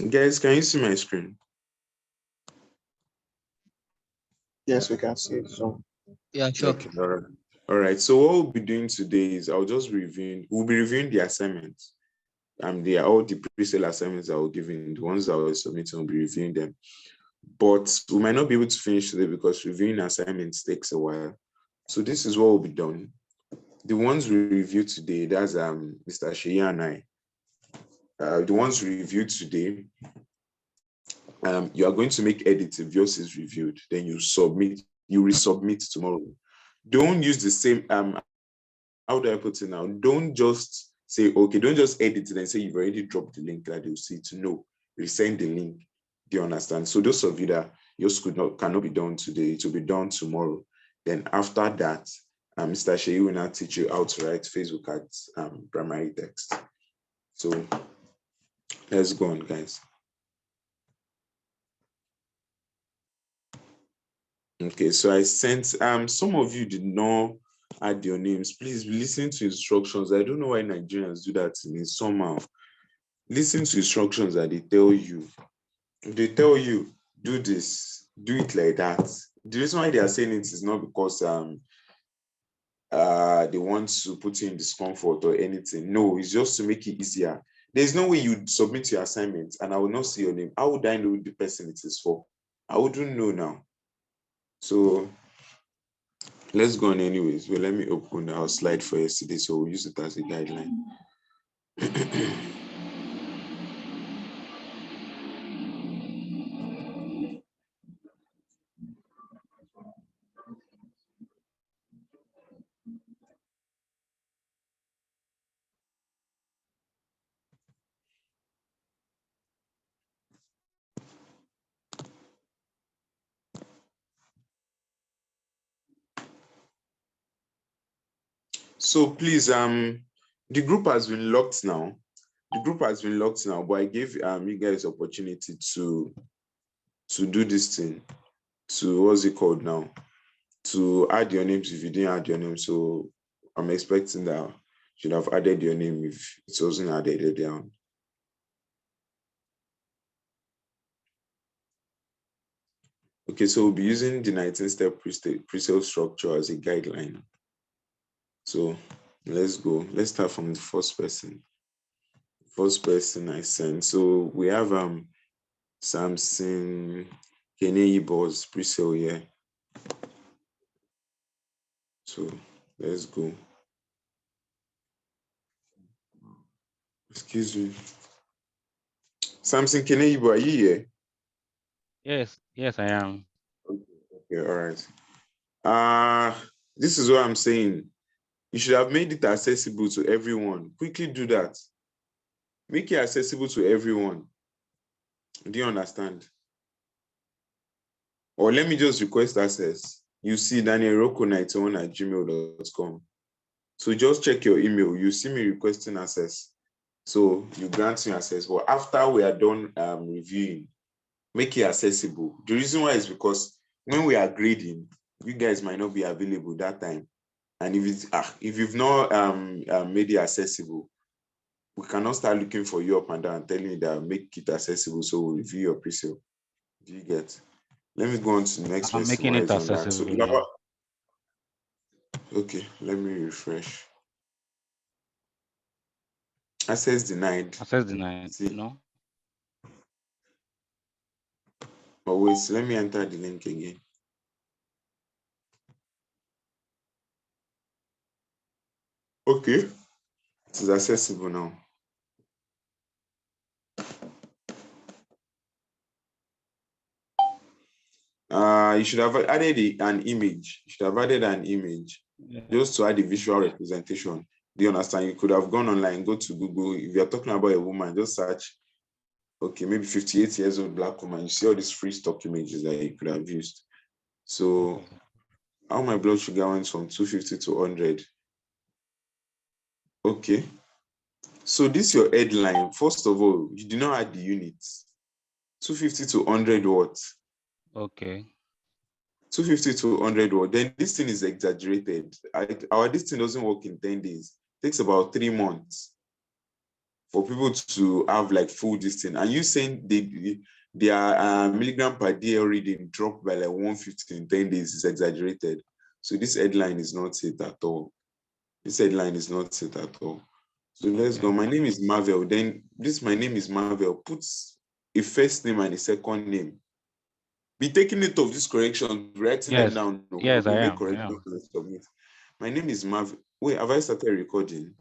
Guys, can you see my screen? Yes, we can see it. So Yeah, sure. Okay, all right. So what we'll be doing today is we'll be reviewing the assignments. They are all the pre-sale assignments that we're giving, the ones that we're submitting, we'll be reviewing them. But we might not be able to finish today because reviewing assignments takes a while. So this is what will be done. The ones we review today, that's Mr. Shea and I. The ones we reviewed today, you are going to make edits if yours is reviewed. Then you resubmit tomorrow. Don't use the same how do I put it now? Don't just say, okay, don't just edit it and say you've already dropped the link that they'll see to know. Resend the link. Do you understand? So those of you that yours cannot be done today, it will be done tomorrow. Then after that, Mr. Shea will now teach you how to write Facebook ads, primary text. So let's go on, guys. Okay, so I sent some of you did not add your names. Please listen to instructions. I don't know why Nigerians do that to me somehow. Listen to instructions that they tell you. If they tell you, do this, do it like that. The reason why they are saying it is not because they want to put you in discomfort or anything. No, it's just to make it easier. There's no way you submit your assignment and I will not see your name. How would I know the person it is for? I wouldn't know now. So let's go on anyways. Well, let me open our slide for yesterday so we'll use it as a guideline. So please, the group has been locked now. But I gave you guys opportunity to do this thing. To what's it called now? To add your names if you didn't add your name. So I'm expecting that you should have added your name if it wasn't added down. Okay, so we'll be using the 19-step pre-sale structure as a guideline. So let's go. Let's start from the first person. First person I sent. So we have Samson Keneibo's pre-sale here. So let's go. Excuse me. Samson Keneibo, are you here? Yes, I am. Okay, all right. This is what I'm saying. You should have made it accessible to everyone. Quickly do that. Make it accessible to everyone. Do you understand? Or let me just request access. You see danielrocco91@gmail.com. So just check your email. You see me requesting access. So you grant me access. But after we are done reviewing, make it accessible. The reason why is because when we are grading, you guys might not be available that time. And if you've not made it accessible, we cannot start looking for you up and down, telling you that make it accessible so we'll review your pre-sale. Do you get? Let me go on to the next person. I'm making it accessible now. Okay, let me refresh. Access denied. Access denied. See? No. Oh wait, let me enter the link again. Okay, it is accessible now. You should have added an image. You should have added an image just to add a visual representation. Do you understand? You could have gone online, go to Google. If you're talking about a woman, just search, okay, maybe 58 years old black woman. You see all these free stock images that you could have used. So how my blood sugar went from 250 to 100. Okay. So this is your headline. First of all, you did not add the units. 250 to 100 watts. Okay. 250 to 100 watts. Then this thing is exaggerated. This thing doesn't work in 10 days. It takes about 3 months. for people to have like full this thing. And you saying their milligram per day already dropped by like 150 in 10 days is exaggerated. So this headline is not it at all. This headline is not it at all. So let's go. My name is Marvel. Then my name is Marvel. Put a first name and a second name. Be taking note of this correction, writing them down. Yes, I am. Correction to submit. My name is Marvel. Wait, have I started recording?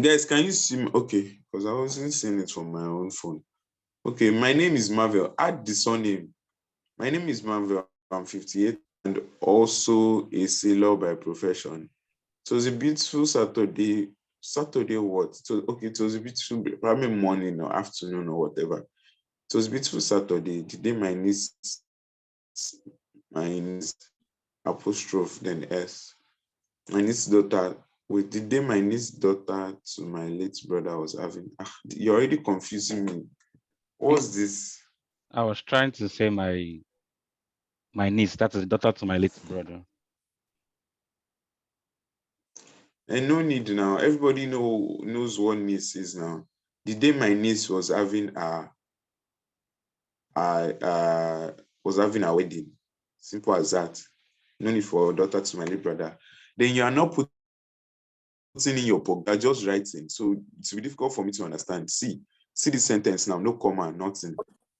Guys, can you see me? Okay, because I wasn't seeing it from my own phone. Okay, my name is Marvel. Add the surname. My name is Marvel. I'm 58 and also a sailor by profession. So it's a beautiful Saturday. Saturday what? So okay, it was a beautiful, probably morning or afternoon or whatever. It was a beautiful Saturday. The day my niece apostrophe then S. My niece daughter, with the day my niece daughter to my late brother was having. You're already confusing me. What's this? I was trying to say my niece, that is the daughter to my late brother. And no need now. Everybody knows what niece is now. The day my niece was having a wedding. Simple as that. No need for daughter to my late brother. Then you are not putting in your pocket, you're just writing. So it's be difficult for me to understand. See the sentence now, no comma, nothing.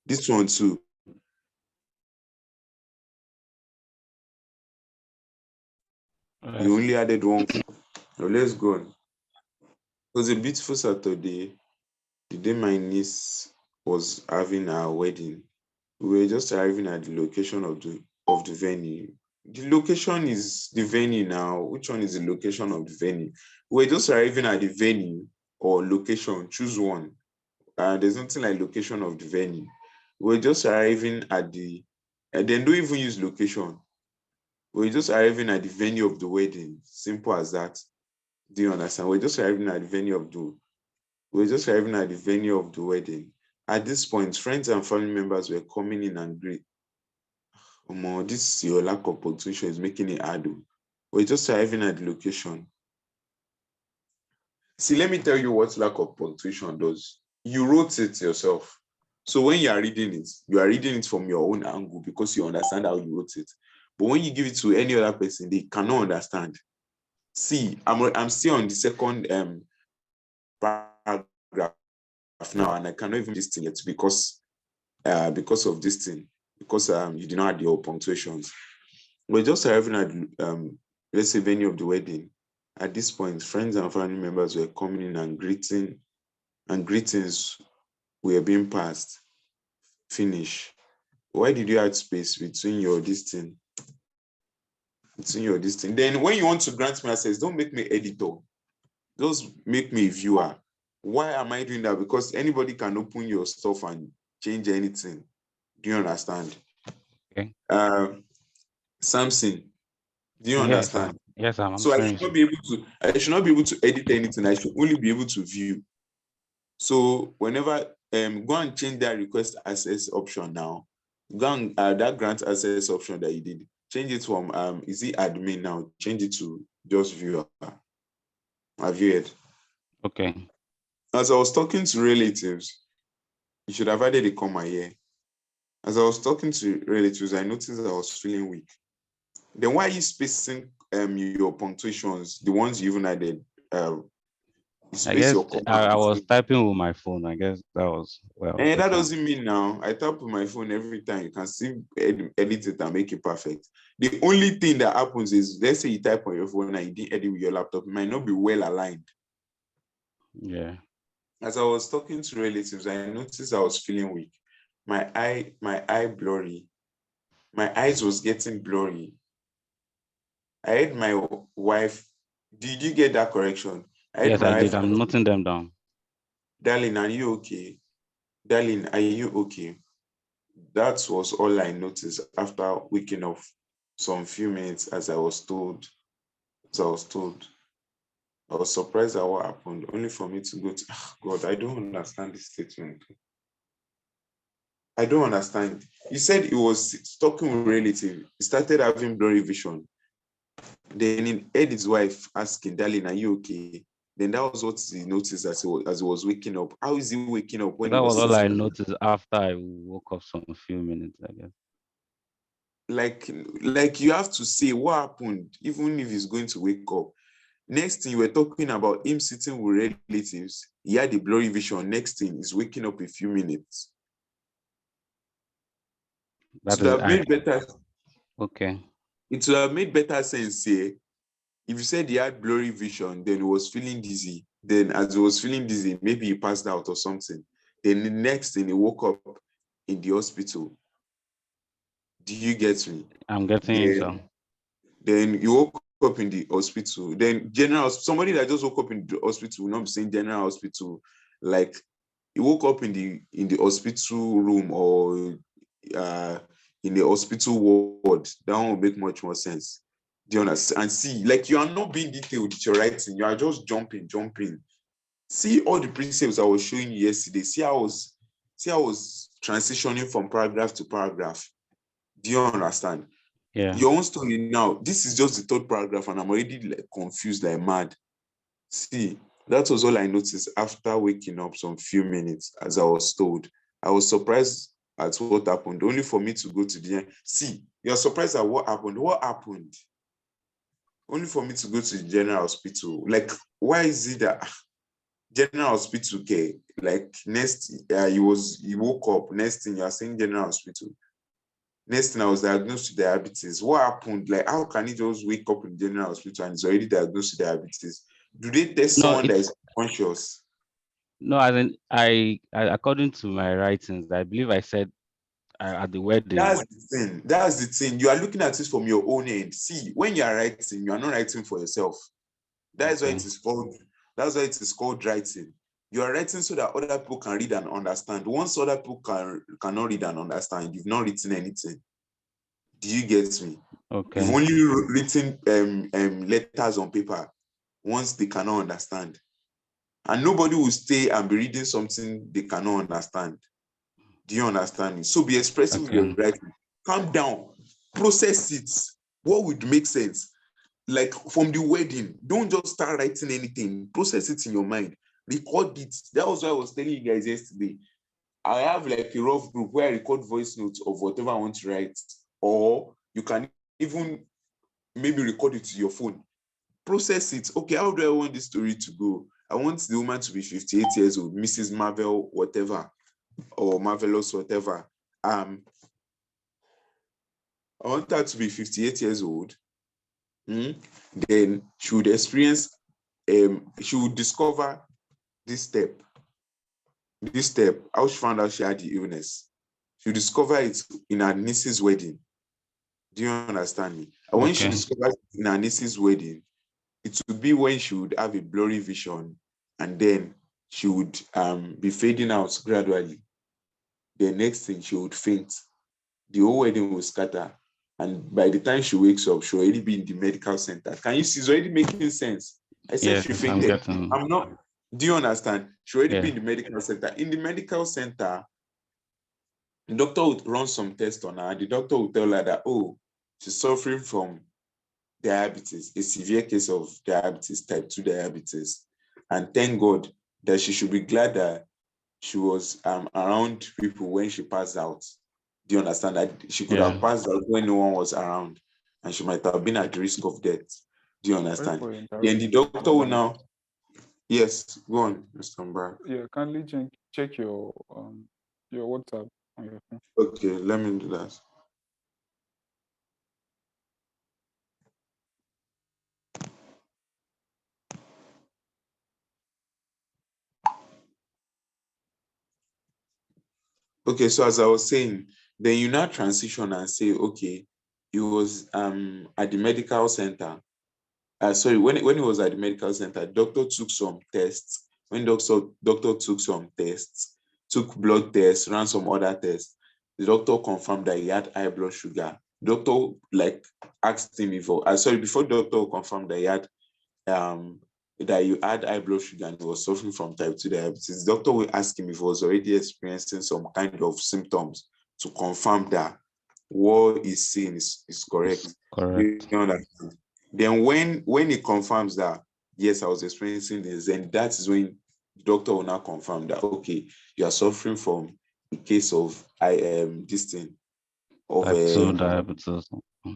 This one too. You only added one. Now let's go on. It was a beautiful Saturday. The day my niece was having her wedding. We were just arriving at the location of the venue. The location is the venue now. Which one is the location of the venue? We're just arriving at the venue or location. Choose one. There's nothing like location of the venue. We're just arriving at the, and then don't even use location. We're just arriving at the venue of the wedding. Simple as that. Do you understand? We're just arriving at the venue of the wedding. At this point, friends and family members were coming in and greet. This your lack of punctuation is making it hard. We're just arriving at the location. See, let me tell you what lack of punctuation does. You wrote it yourself. So when you are reading it from your own angle because you understand how you wrote it. But when you give it to any other person, they cannot understand. See, I'm still on the second paragraph now, and I cannot even this thing yet because of this thing, because you did not add your punctuations. We're just arriving at let's say venue of the wedding. At this point, friends and family members were coming in and greetings were being passed. Finish. Why did you add space between your this thing? Then when you want to grant me access, don't make me editor. Just make me a viewer. Why am I doing that? Because anybody can open your stuff and change anything. Do you understand? Okay. Samson, do you understand? Yes, I'm So I should not be able to edit anything. I should only be able to view. So whenever go and change that request access option now. Go and that grant access option that you did. Change it from is it admin now? Change it to just viewer. Have you heard? Okay. As I was talking to relatives, you should have added a comma here. As I was talking to relatives, I noticed I was feeling weak. Then why are you spacing your punctuations, the ones you even added? I guess I was typing with my phone. I guess that was well. And that doesn't mean now I type with my phone every time. You can still edit it and make it perfect. The only thing that happens is, let's say you type on your phone and you didn't edit with your laptop, it might not be well aligned. Yeah. As I was talking to relatives, I noticed I was feeling weak. My eye blurry. My eyes was getting blurry. I heard my wife. Did you get that correction? Yes, I did. I'm noting them down. Darling, are you okay? Darling, are you okay? That was all I noticed after waking up some few minutes as I was told. I was surprised at what happened, only for me to go to, God, I don't understand this statement. I don't understand. You said he was talking with relative. He started having blurry vision. Then he heard his wife asking, "Darling, are you okay?" Then that was what he noticed as he was waking up. How is he waking up when he That was was all I sitting? noticed after I woke up some few minutes, I guess. Like you have to say what happened, even if he's going to wake up. Next thing, you were talking about him sitting with relatives. He had a blurry vision. Next thing, he's waking up a few minutes. That It would is have made better. okay. It would have made better sense here. If you said he had blurry vision, then he was feeling dizzy. Then as he was feeling dizzy, maybe he passed out or something. Then the next thing, he woke up in the hospital. Do you get me? I'm getting you, so. Then you woke up in the hospital. Then somebody that just woke up in the hospital will not be saying general hospital. Like he woke up in the hospital room or in the hospital ward. That one will make much more sense. Do you understand? And see, like you are not being detailed with your writing. You are just jumping. See all the precepts I was showing you yesterday. See I was transitioning from paragraph to paragraph. Do you understand? Yeah. Your own story now, this is just the third paragraph, and I'm already like confused, like mad. See, that was all I noticed after waking up some few minutes, as I was told. I was surprised at what happened, only for me to go to the end. See, you're surprised at what happened. What happened? Only for me to go to the general hospital. Like, why is it that general hospital care? Like, next, he woke up. Next thing, you're saying general hospital. Next thing, I was diagnosed with diabetes. What happened? Like, how can he just wake up in general hospital and he's already diagnosed with diabetes? Do they test No, someone that is conscious? no, as in I according to my writings, I believe I said at the wedding. That's the thing. You are looking at it from your own end. See, when you are writing, you are not writing for yourself. That's why it is called. That's why it is called writing. You are writing so that other people can read and understand. Once other people cannot read and understand, you've not written anything. Do you get me? Okay. You've only written letters on paper. Once they cannot understand, and nobody will stay and be reading something they cannot understand. Do you understand me? So be expressive with your writing. Calm down, process it. What would make sense? Like from the wedding, don't just start writing anything. Process it in your mind. Record it. That was what I was telling you guys yesterday. I have like a rough group where I record voice notes of whatever I want to write, or you can even maybe record it to your phone. Process it. Okay, how do I want this story to go? I want the woman to be 58 years old, Mrs. Marvel, whatever, or Marvelous, whatever. I want her to be 58 years old. Then she would experience, she would discover this step, how she found out she had the illness. She would discover it in her niece's wedding. Do you understand me? And when she discovers it in her niece's wedding, it would be when she would have a blurry vision, and then she would be fading out gradually. The next thing, she would faint. The whole wedding will scatter. And by the time she wakes up, she'll already be in the medical center. Can you see? It's already making sense. I said she fainted. I'm not. Do you understand? She'll already be in the medical center. In the medical center, the doctor would run some tests on her. The doctor would tell her that, oh, she's suffering from diabetes, a severe case of diabetes, type 2 diabetes. And thank God that she should be glad that she was around people when she passed out. Do you understand that she could have passed out when no one was around, and she might have been at risk of death? Do you understand? Then the doctor will now. Yes, go on, Mr. Mbara. Yeah, kindly check your WhatsApp on your phone. Okay, let me do that. Okay, so as I was saying, then you now transition and say, okay, he was at the medical center. Sorry, when he was at the medical center, doctor took some tests. When doctor took some tests, took blood tests, ran some other tests, the doctor confirmed that he had high blood sugar. Doctor like asked him before doctor confirmed that he had that you had high blood sugar and he was suffering from type 2 diabetes, the doctor will ask him if he was already experiencing some kind of symptoms to confirm that what he's saying is correct. Correct. You understand? Then when he confirms that, yes, I was experiencing this, then that is when the doctor will now confirm that, okay, you are suffering from a case of this thing of Type 2 diabetes.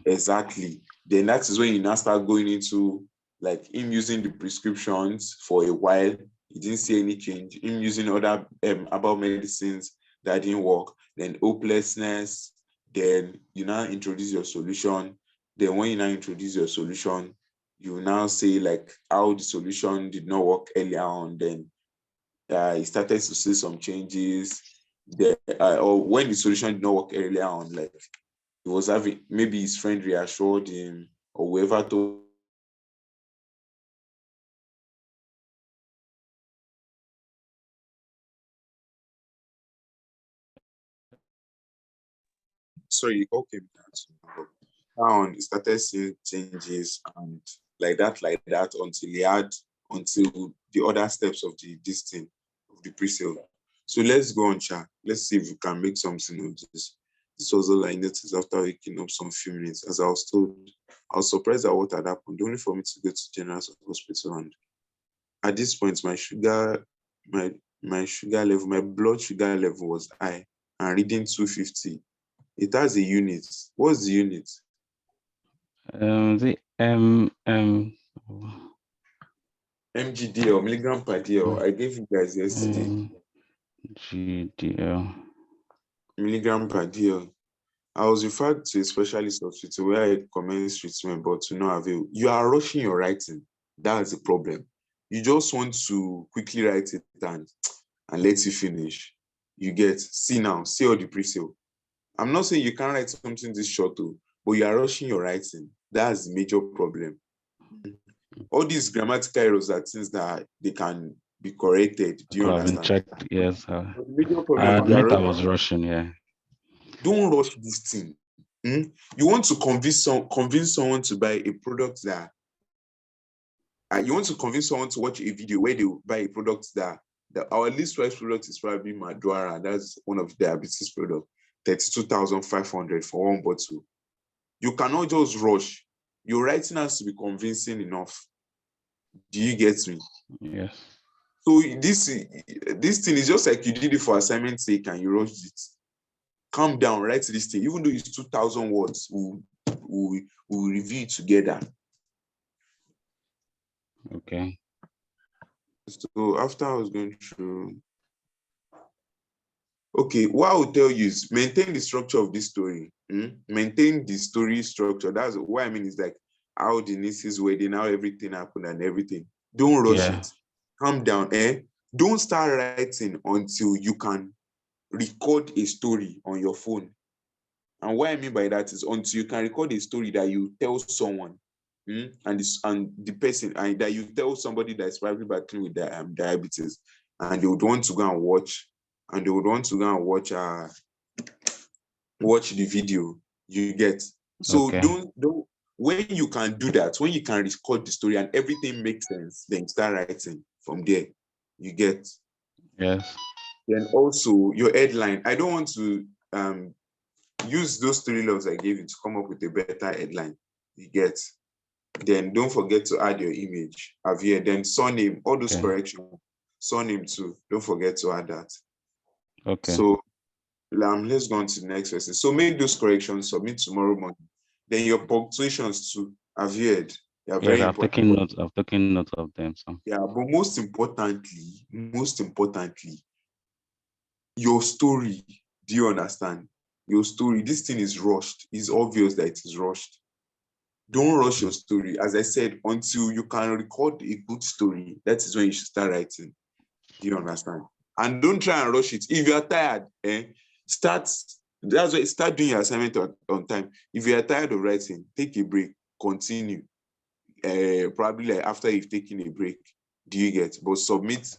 exactly. Then that is when you now start going into like him using the prescriptions for a while. He didn't see any change. Him using other herbal medicines that didn't work. Then hopelessness. Then you now introduce your solution. Then when you now introduce your solution, you now say like how the solution did not work earlier on. Then he started to see some changes. Or when the solution did not work earlier on, like he was having, maybe his friend reassured him or whoever told. Sorry, the call came down. Now he started seeing changes and like that until the other steps of this thing of the pre-sale. So let's go on chat. Let's see if we can make something of this. This was all I noticed after waking up some few minutes. As I was told, I was surprised at what had happened, only for me to go to General Hospital. And at this point, my sugar level, my blood sugar level was high and reading 250. It has a unit. What's the unit? The MGD or milligram per DL. I gave you guys yesterday. GDL. Milligram per DL. I was referred to a specialist hospital where I commenced treatment, but to no avail. You are rushing your writing. That's the problem. You just want to quickly write it and let you finish. You get, see all the pre-sale. I'm not saying you can't write something this short, though, but you are rushing your writing. That's the major problem. All these grammatical errors are things that they can be corrected. Do you understand? Checked, yes. The major I problem admit I was rushing, yeah. Don't rush this thing. You want to convince someone to buy a product that you want to convince someone to watch a video where they will buy a product that our least price product is probably Madwara. That's one of the diabetes products, 32,500 for one bottle. You cannot just rush. Your writing has to be convincing enough. Do you get me? Yes. So this thing is just like you did it for assignment's sake and you rushed it. Calm down, write this thing. Even though it's 2,000 words, we'll review it together. Okay. So after I was going through, okay, what I will tell you is maintain the structure of this story. Maintain the story structure. That's what I mean is like how the niece's wedding, how everything happened and everything. Don't rush it. Calm down. Don't start writing until you can record a story on your phone. And what I mean by that is until you can record a story that you tell someone, and the person, and that you tell somebody that's probably battling with diabetes, and they would want to go and watch, watch the video. You get. So don't when you can do that, when you can record the story and everything makes sense, then start writing from there. You get. Yes. Then also your headline. I don't want to use those 3 loves I gave you to come up with a better headline. You get. Then don't forget to add your image. Then surname, all those corrections. Surname too. Don't forget to add that. Okay. So let's go on to the next person. So make those corrections, submit tomorrow morning. Then your punctuations too. Have you heard? They are very important. I've taken notes of them. So. Yeah, but most importantly, your story. Do you understand? Your story. This thing is rushed. It's obvious that it is rushed. Don't rush your story. As I said, until you can record a good story, that is when you should start writing. Do you understand? And don't try and rush it. If you are tired, start doing your assignment on time. If you are tired of writing, take a break, continue. Probably like after you've taken a break. Do you get? But submit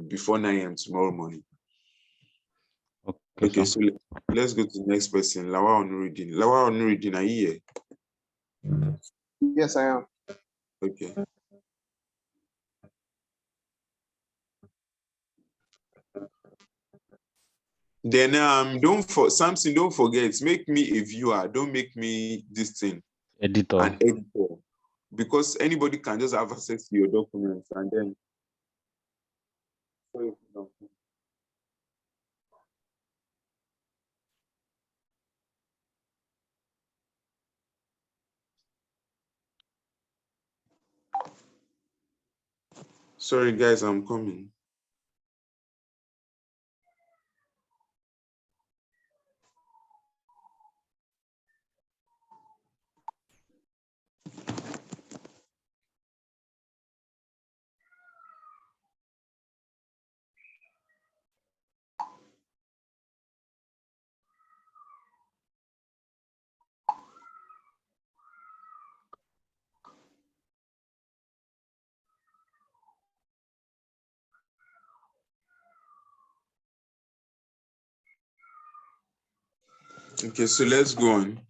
before 9 a.m. tomorrow morning. Okay, so let's go to the next person. Lawal Nuruddin, are you here? Yes, I am. Okay. Then Samson, don't forget, make me a viewer. Don't make me this thing, Editor. an editor. Because anybody can just have access to your documents and then sorry guys, I'm coming. Okay, so let's go on.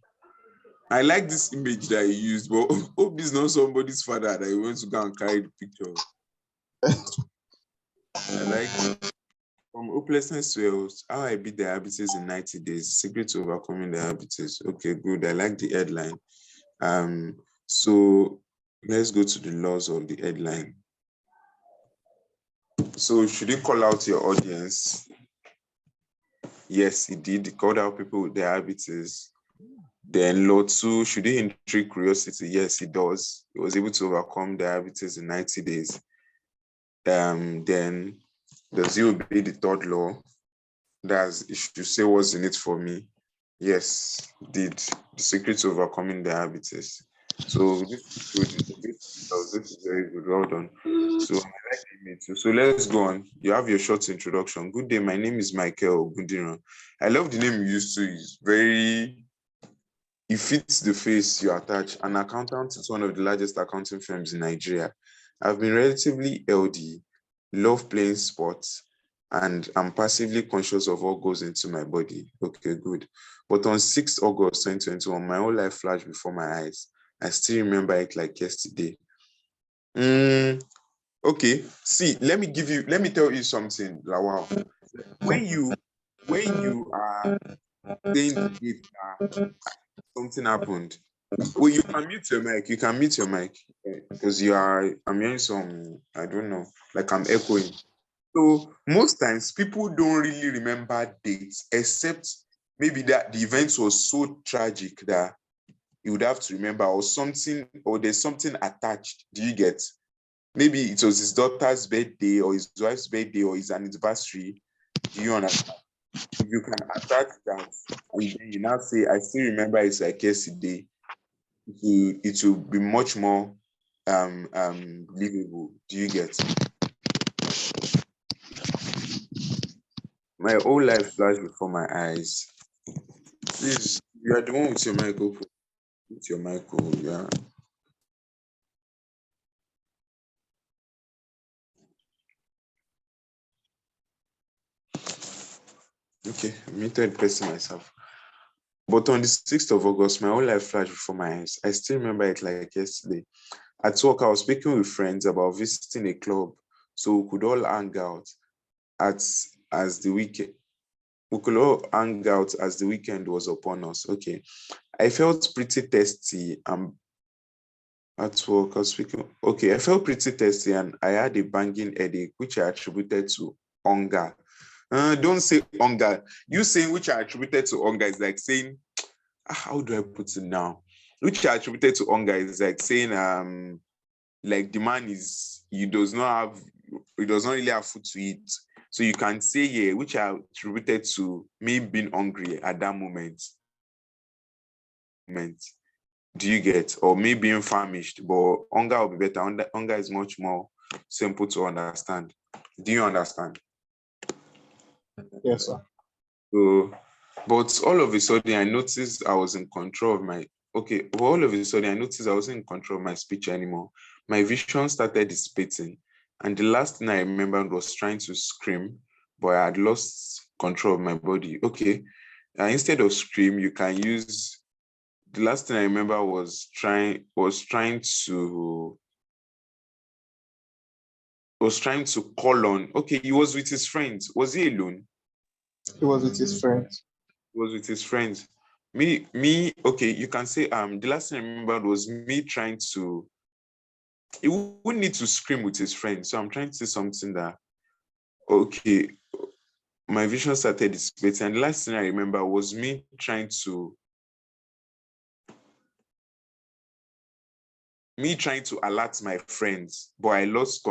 I like this image that you used, but hope it's not somebody's father that you went to go and carry the picture. I like from hopelessness to health, how I beat diabetes in 90 days, secret to overcoming diabetes. Okay, good. I like the headline. So let's go to the laws of the headline. So should you call out your audience? Yes, he did. He called out people with diabetes. Then law 2, should he intrigue curiosity? Yes, he does. He was able to overcome diabetes in 90 days. Then does he obey the third law? That's, it should say what's in it for me. Yes, did. The secret to overcoming diabetes. So this is good. This is very good. Well done. So I like the image too. So let's go on. You have your short introduction. Good day. My name is Michael Ogundiran. I love the name you used to. It's very, it fits the face you attach. An accountant is one of the largest accounting firms in Nigeria. I've been relatively healthy, love playing sports, and I'm passively conscious of what goes into my body. Okay, good. But on 6th August 2021, my whole life flashed before my eyes. I still remember it like yesterday. Okay, see, let me tell you something, Lawal. When you are saying the date that something happened, well, you can mute your mic. You can mute your mic because I'm hearing some, I don't know, like I'm echoing. So most times people don't really remember dates, except maybe that the event was so tragic that you would have to remember, or something, or there's something attached. Do you get? Maybe it was his daughter's birthday, or his wife's birthday, or his anniversary. Do you understand? If you can attach that, and then you now say, I still remember it's like yesterday, it will be much more livable. Do you get? My whole life flashed before my eyes. Please, you are the one with your mic open. With your mic open, yeah. Okay, I muted person myself. But on the 6th of August, my whole life flashed before my eyes. I still remember it like yesterday. At work, I was speaking with friends about visiting a club so we could all hang out as the weekend. We could all hang out as the weekend was upon us. Okay. I felt pretty thirsty. At work, I was speaking. Okay, I felt pretty thirsty and I had a banging headache, which I attributed to hunger. Don't say hunger. You saying which I attributed to hunger is like saying, how do I put it now? Which I attributed to hunger is like saying, like the man he does not really have food to eat. So you can say, yeah, which I attributed to me being hungry at that moment. Do you get? Or me being famished, but hunger will be better. Hunger is much more simple to understand. Do you understand? Yes, sir. So, but all of a sudden, I noticed I was in control of my. Okay, but all of a sudden, I noticed I wasn't in control of my speech anymore. My vision started dissipating, and the last thing I remembered was trying to scream, but I had lost control of my body. Okay, instead of scream, you can use. The last thing I remember was trying to call on. Okay, he was with his friends. Was he alone? He was with his friends. He was with his friends. Okay, you can say the last thing I remembered was me trying to, he wouldn't need to scream with his friends. So I'm trying to say something that, okay, my vision started dissipating. And the last thing I remember was me trying to alert my friends, but I lost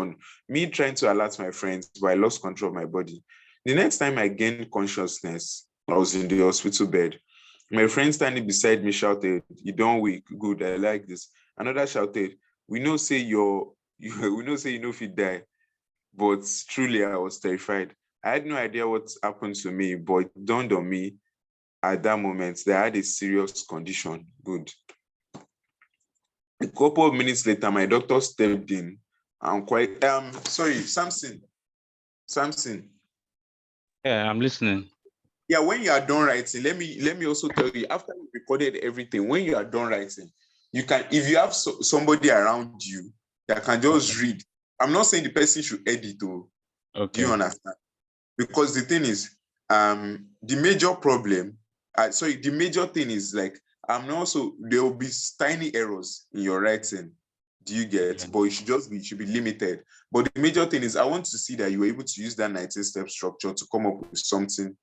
me trying to alert my friends, but I lost control of my body. The next time I gained consciousness, I was in the hospital bed. My friend standing beside me shouted, "You don't wake, good, I like this." Another shouted, "We know say we know say you know if you die." But truly I was terrified. I had no idea what happened to me, but it dawned on me at that moment that I had a serious condition. Good. A couple of minutes later, my doctor stepped in. I'm quite sorry, Samson. Yeah, I'm listening. Yeah, when you are done writing, let me also tell you, after you recorded everything, when you are done writing, you can, if you have somebody around you that can just read. I'm not saying the person should edit, though. Do you Okay. understand? Because the thing is, the major problem, the major thing is like, there will be tiny errors in your writing. Do you get? Yeah. But it should be limited. But the major thing is, I want to see that you were able to use that 19-step structure to come up with something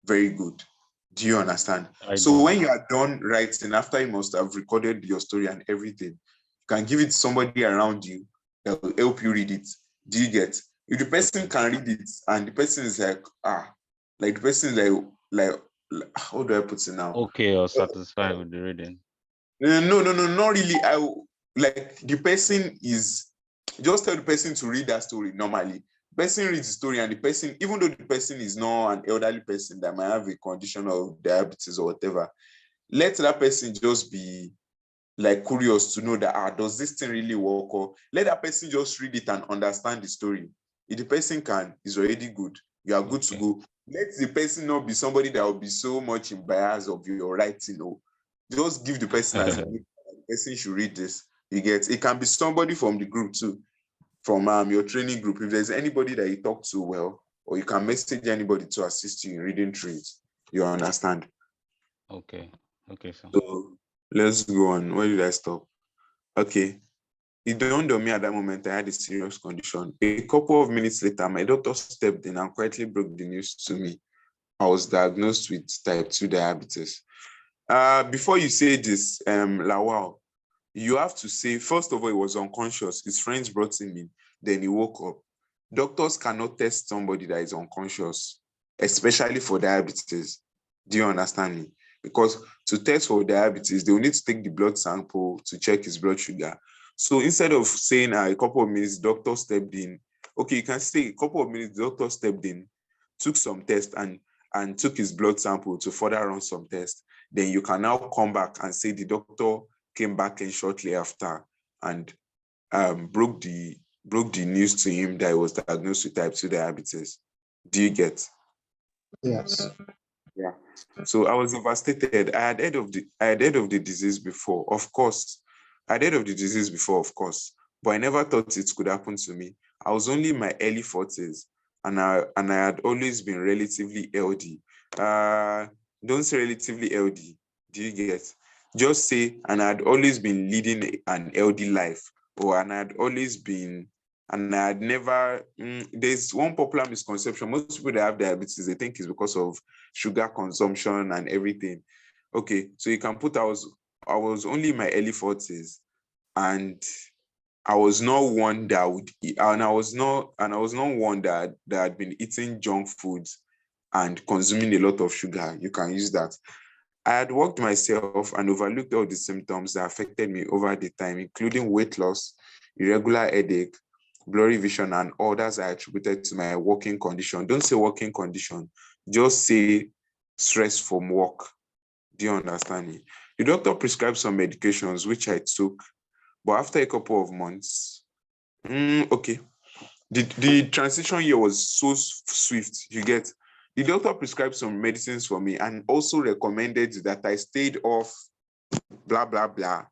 very good. Do you understand? So when you are done writing, after you must have recorded your story and everything, you can give it to somebody around you that will help you read it. Do you get? If the person can read it and the person is like, like the person is like how do I put it now? Okay, or satisfied with the reading. No, not really. Like the person is, just tell the person to read that story normally. Person reads the story and the person, even though the person is not an elderly person that might have a condition of diabetes or whatever, let that person just be like curious to know that, does this thing really work? Or let that person just read it and understand the story. If the person can, is already good. You are good to go. Let the person not be somebody that will be so much in bias of your writing. Or just give the person as a good, the person should read this. You get, it can be somebody from the group too, from your training group. If there's anybody that you talk to well, or you can message anybody to assist you in reading through it. You understand? Okay. Okay, so. So let's go on. Where did I stop? Okay. It dawned on me at that moment I had a serious condition. A couple of minutes later, my doctor stepped in and quietly broke the news to me. I was diagnosed with type 2 diabetes. Before you say this, Lawal, you have to say, first of all, he was unconscious. His friends brought him in. Then he woke up. Doctors cannot test somebody that is unconscious, especially for diabetes. Do you understand me? Because to test for diabetes, they will need to take the blood sample to check his blood sugar. So instead of saying a couple of minutes, doctor stepped in. Okay, you can say a couple of minutes, doctor stepped in, took some tests and took his blood sample to further run some tests. Then you can now come back and say the doctor came back in shortly after and broke the news to him that he was diagnosed with type 2 diabetes. Do you get? Yes. Yeah. So I was devastated. I had heard of the disease before, of course. I had heard of the disease before, of course, but I never thought it could happen to me. I was only in my early 40s, and I had always been relatively healthy. Don't say relatively healthy. Do you get? Just say, and I had always been leading an healthy life, and I had always been, and I had never. There's one popular misconception. Most people that have diabetes, they think it's because of sugar consumption and everything. Okay, so you can put I was only in my early 40s, and I was not one that would eat, and I was not one that had been eating junk foods and consuming a lot of sugar. You can use that. I had worked myself and overlooked all the symptoms that affected me over the time, including weight loss, irregular headache, blurry vision, and others I attributed to my working condition. Don't say working condition, just say stress from work. Do you understand me? The doctor prescribed some medications, which I took, but after a couple of months, okay, the transition here was so swift. You get, the doctor prescribed some medicines for me and also recommended that I stayed off blah blah blah,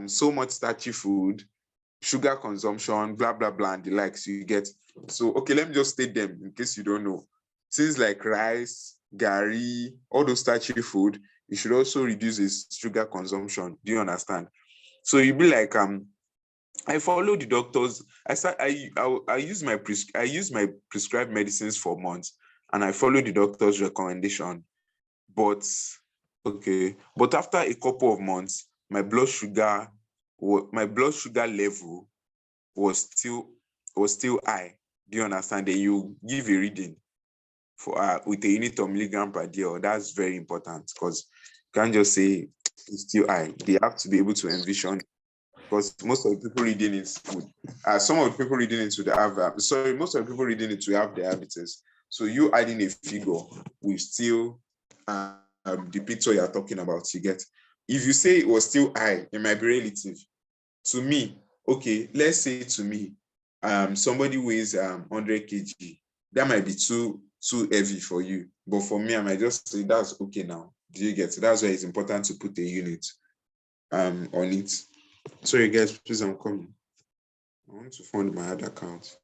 so much starchy food, sugar consumption, blah blah blah, and the likes. You get. So okay, let me just state them in case you don't know. things like rice, gari, all those starchy food, you should also reduce his sugar consumption. Do you understand? So you be like, I follow the doctors. I use my prescribed medicines for months, and I follow the doctor's recommendation. But okay, but after a couple of months, my blood sugar level was still high. Do you understand? Then you give a reading for with a unit of milligram per day. That's very important because you can't just say it's still high. They have to be able to envision, because most of the people reading it would, some of the people reading it would have, most of the people reading it will have diabetes. So you adding a figure will still depict what you're talking about. You get? If you say it was still high, it might be relative. To me, okay, let's say to me, somebody weighs 100 kg. That might be too heavy for you, but for me, I might just say that's okay now. Do you get? That's why it's important to put a unit on it. Sorry, guys, please, I'm coming. I want to fund my other account.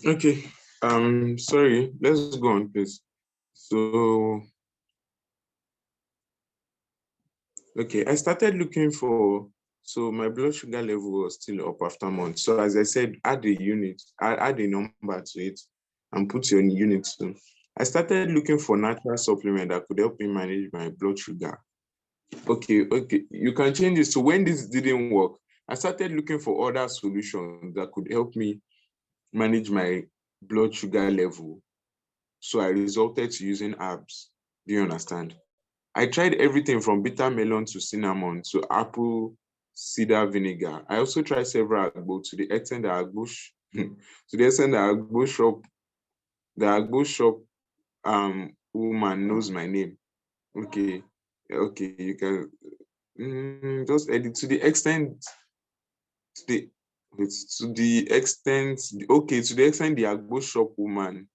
Okay. Sorry. Let's go on, please. So, okay, I started looking for. So my blood sugar level was still up after months. So as I said, add a unit, add a number to it, and put your unit too. I started looking for natural supplement that could help me manage my blood sugar. Okay, you can change it. So when this didn't work, I started looking for other solutions that could help me manage my blood sugar level. So I resorted to using herbs. Do you understand? I tried everything from bitter melon to cinnamon to apple cider vinegar. I also tried several agbo to the extent that agbo to the extent that agbo shop woman knows my name. Okay, okay, you can just edit to the extent to the to the extent okay to the extent the agbo shop woman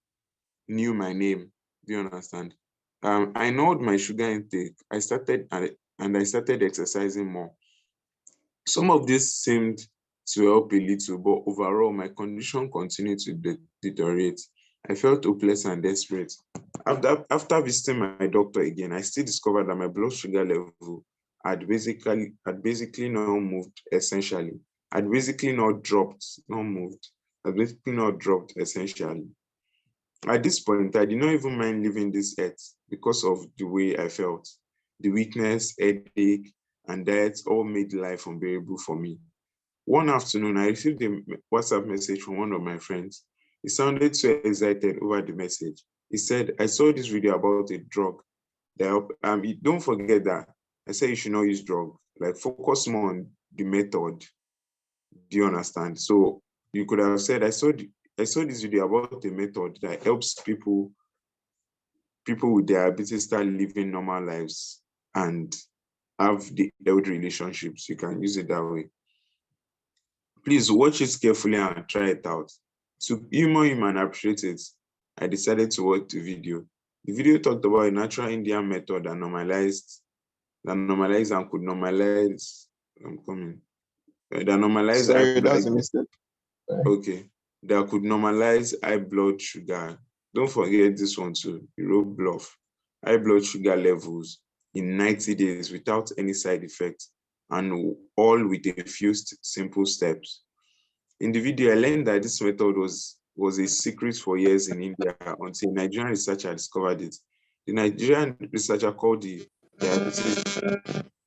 knew my name. Do you understand? I know my sugar intake. I started exercising more. Some of this seemed to help a little, but overall, my condition continued to deteriorate. I felt hopeless and desperate. After visiting my doctor again, I still discovered that my blood sugar level had basically not moved essentially. Had basically not dropped, not moved. Had basically not dropped essentially. At this point, I did not even mind leaving this earth because of the way I felt. The weakness, headache, and diet all made life unbearable for me. One afternoon, I received a WhatsApp message from one of my friends. He sounded so excited over the message. He said, I saw this video about a drug that don't forget that I said you should not use drug. Like focus more on the method. Do you understand? So you could have said, I saw this video about a method that helps people with diabetes start living normal lives and have the healthy relationships. You can use it that way. Please watch it carefully and try it out. To humor him and appreciate it, I decided to watch the video. The video talked about a natural Indian method that normalized and could normalize. I'm coming. That normalize high Sorry, blood. that's a mistake. Sorry. Okay, that could normalize high blood sugar. Don't forget this one too. You wrote bluff. High blood sugar levels in 90 days without any side effects, and all with a few simple steps. In the video, I learned that this method was a secret for years in India until a Nigerian researcher discovered it. The Nigerian researcher called the diabetes.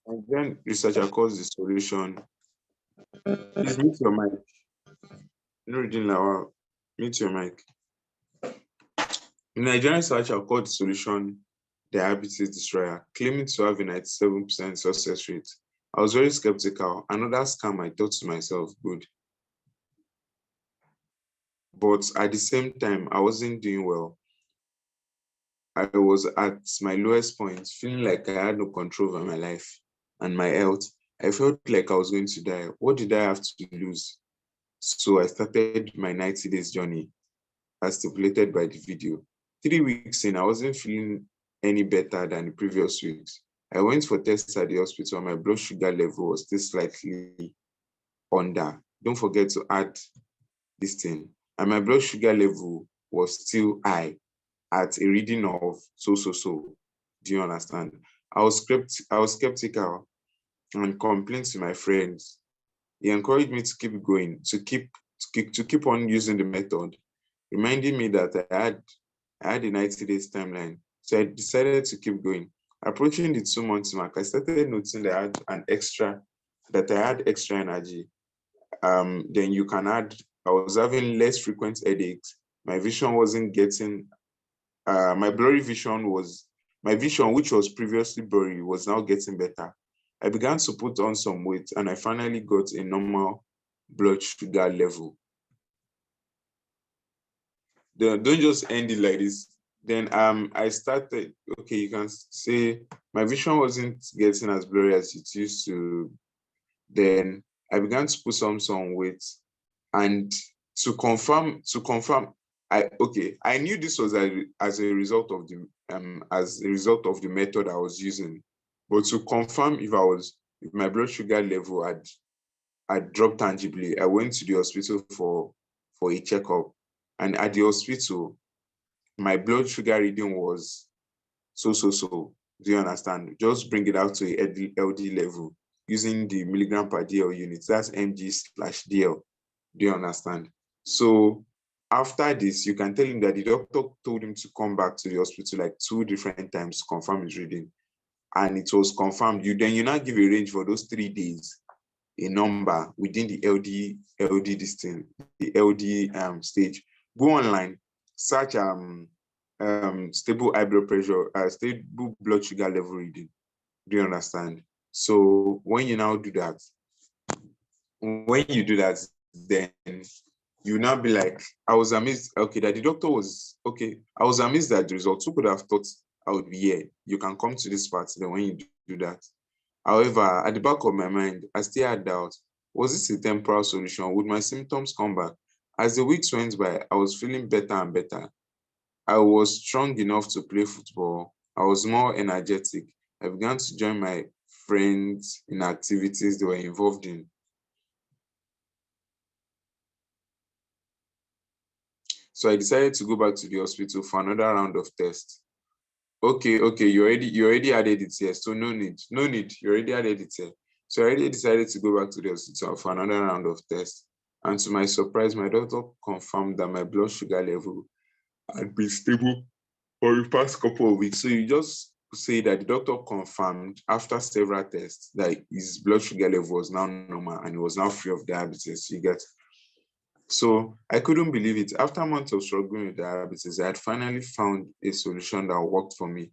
Nigerian researcher calls the solution. Please mute your mic. Nuruddin Lawal, mute your mic. The Nigerian researcher called the solution diabetes destroyer, claiming to have a 97% success rate. I was very skeptical. Another scam, I thought to myself, good. But at the same time, I wasn't doing well. I was at my lowest point, feeling like I had no control over my life and my health. I felt like I was going to die. What did I have to lose? So I started my 90 days journey as stipulated by the video. 3 weeks in, I wasn't feeling any better than the previous weeks. I went for tests at the hospital and my blood sugar level was still slightly under. Don't forget to add this thing. And my blood sugar level was still high at a reading of so. Do you understand? I was skeptical and complained to my friends. He encouraged me to keep going, to keep on using the method, reminding me that I had a 90 days timeline. So I decided to keep going. Approaching the 2 months mark, I started noticing that I had extra energy. Then you can add, I was having less frequent headaches. My vision wasn't getting my vision, which was previously blurry, was now getting better. I began to put on some weight and I finally got a normal blood sugar level. Don't just end it like this. Then I started, okay, you can say my vision wasn't getting as blurry as it used to. Then I began to put some weight, and to confirm, I knew this was as a result of the method I was using, but to confirm if my blood sugar level had dropped tangibly, I went to the hospital for a checkup, And at the hospital, my blood sugar reading was so. Do you understand? Just bring it out to a LD level using the milligram per DL units. That's mg/dl. Do you understand? So after this, you can tell him that the doctor told him to come back to the hospital like 2 different times to confirm his reading. And it was confirmed. You now give a range for those 3 days, a number within the LD distance, the LD stage. Go online, search stable high blood pressure, stable blood sugar level reading. Do you understand? So when you now do that, then you now be like, I was amazed. Okay, that the doctor was okay. I was amazed at the results. Who could have thought I would be here? You can come to this part then when you do that. However, at the back of my mind, I still had doubt. Was this a temporal solution? Would my symptoms come back? As the weeks went by, I was feeling better and better. I was strong enough to play football. I was more energetic. I began to join my friends in activities they were involved in. So I decided to go back to the hospital for another round of tests. Okay, you already added it here, so no need, you already added it here. So I already decided to go back to the hospital for another round of tests. And to my surprise, my doctor confirmed that my blood sugar level had been stable for the past couple of weeks. So you just say that the doctor confirmed after several tests that his blood sugar level was now normal and he was now free of diabetes. You get. So I couldn't believe it. After months of struggling with diabetes, I had finally found a solution that worked for me.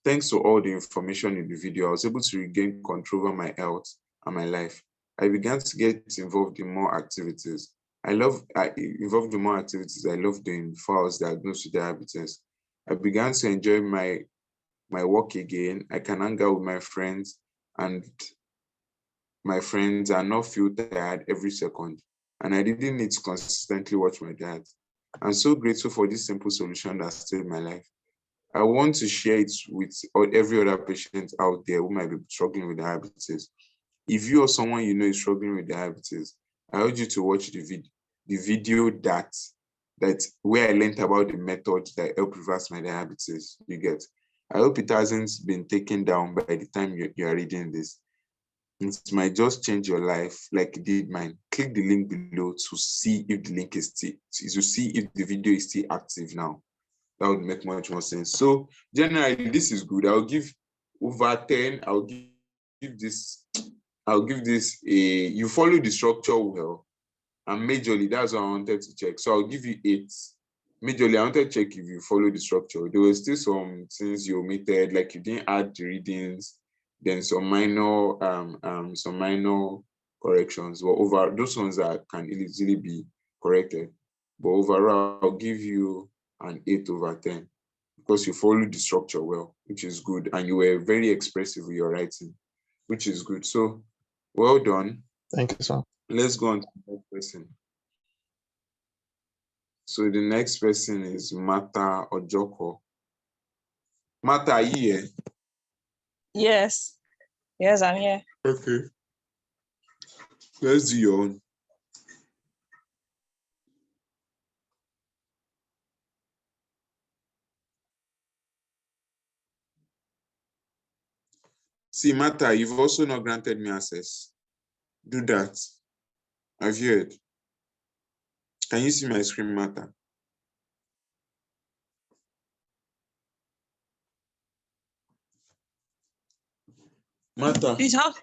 Thanks to all the information in the video, I was able to regain control over my health and my life. I began to get involved in more activities. I involved in more activities I loved doing before I was diagnosed with diabetes. I began to enjoy my work again. I can hang out with my friends and not feel tired every second. And I didn't need to consistently watch my diet. I'm so grateful for this simple solution that saved my life. I want to share it with every other patient out there who might be struggling with diabetes. If you or someone you know is struggling with diabetes, I urge you to watch the video that where I learned about the method that help reverse my diabetes. You get. I hope it hasn't been taken down by the time you are reading this. It might just change your life like it did mine. Click the link below to see if the link is still, to see if the video is still active now. That would make much more sense. So generally, this is good. I'll give over 10. I'll give this you follow the structure well. And majorly, that's what I wanted to check. So I'll give you 8. Majorly, I wanted to check if you follow the structure. There were still some things you omitted, like you didn't add the readings, then some minor corrections. But over those ones that can easily be corrected. But overall, I'll give you an 8 over 10 because you followed the structure well, which is good. And you were very expressive with your writing, which is good. So well done. Thank you, sir. Let's go on to the next person. So the next person is Mata Ojoko. Mata, are you here? Yes, I'm here. Okay. Let's do your own. See, Mata, you've also not granted me access. Do that. I've heard. Can you see my screen, Mata? Mata. Please, how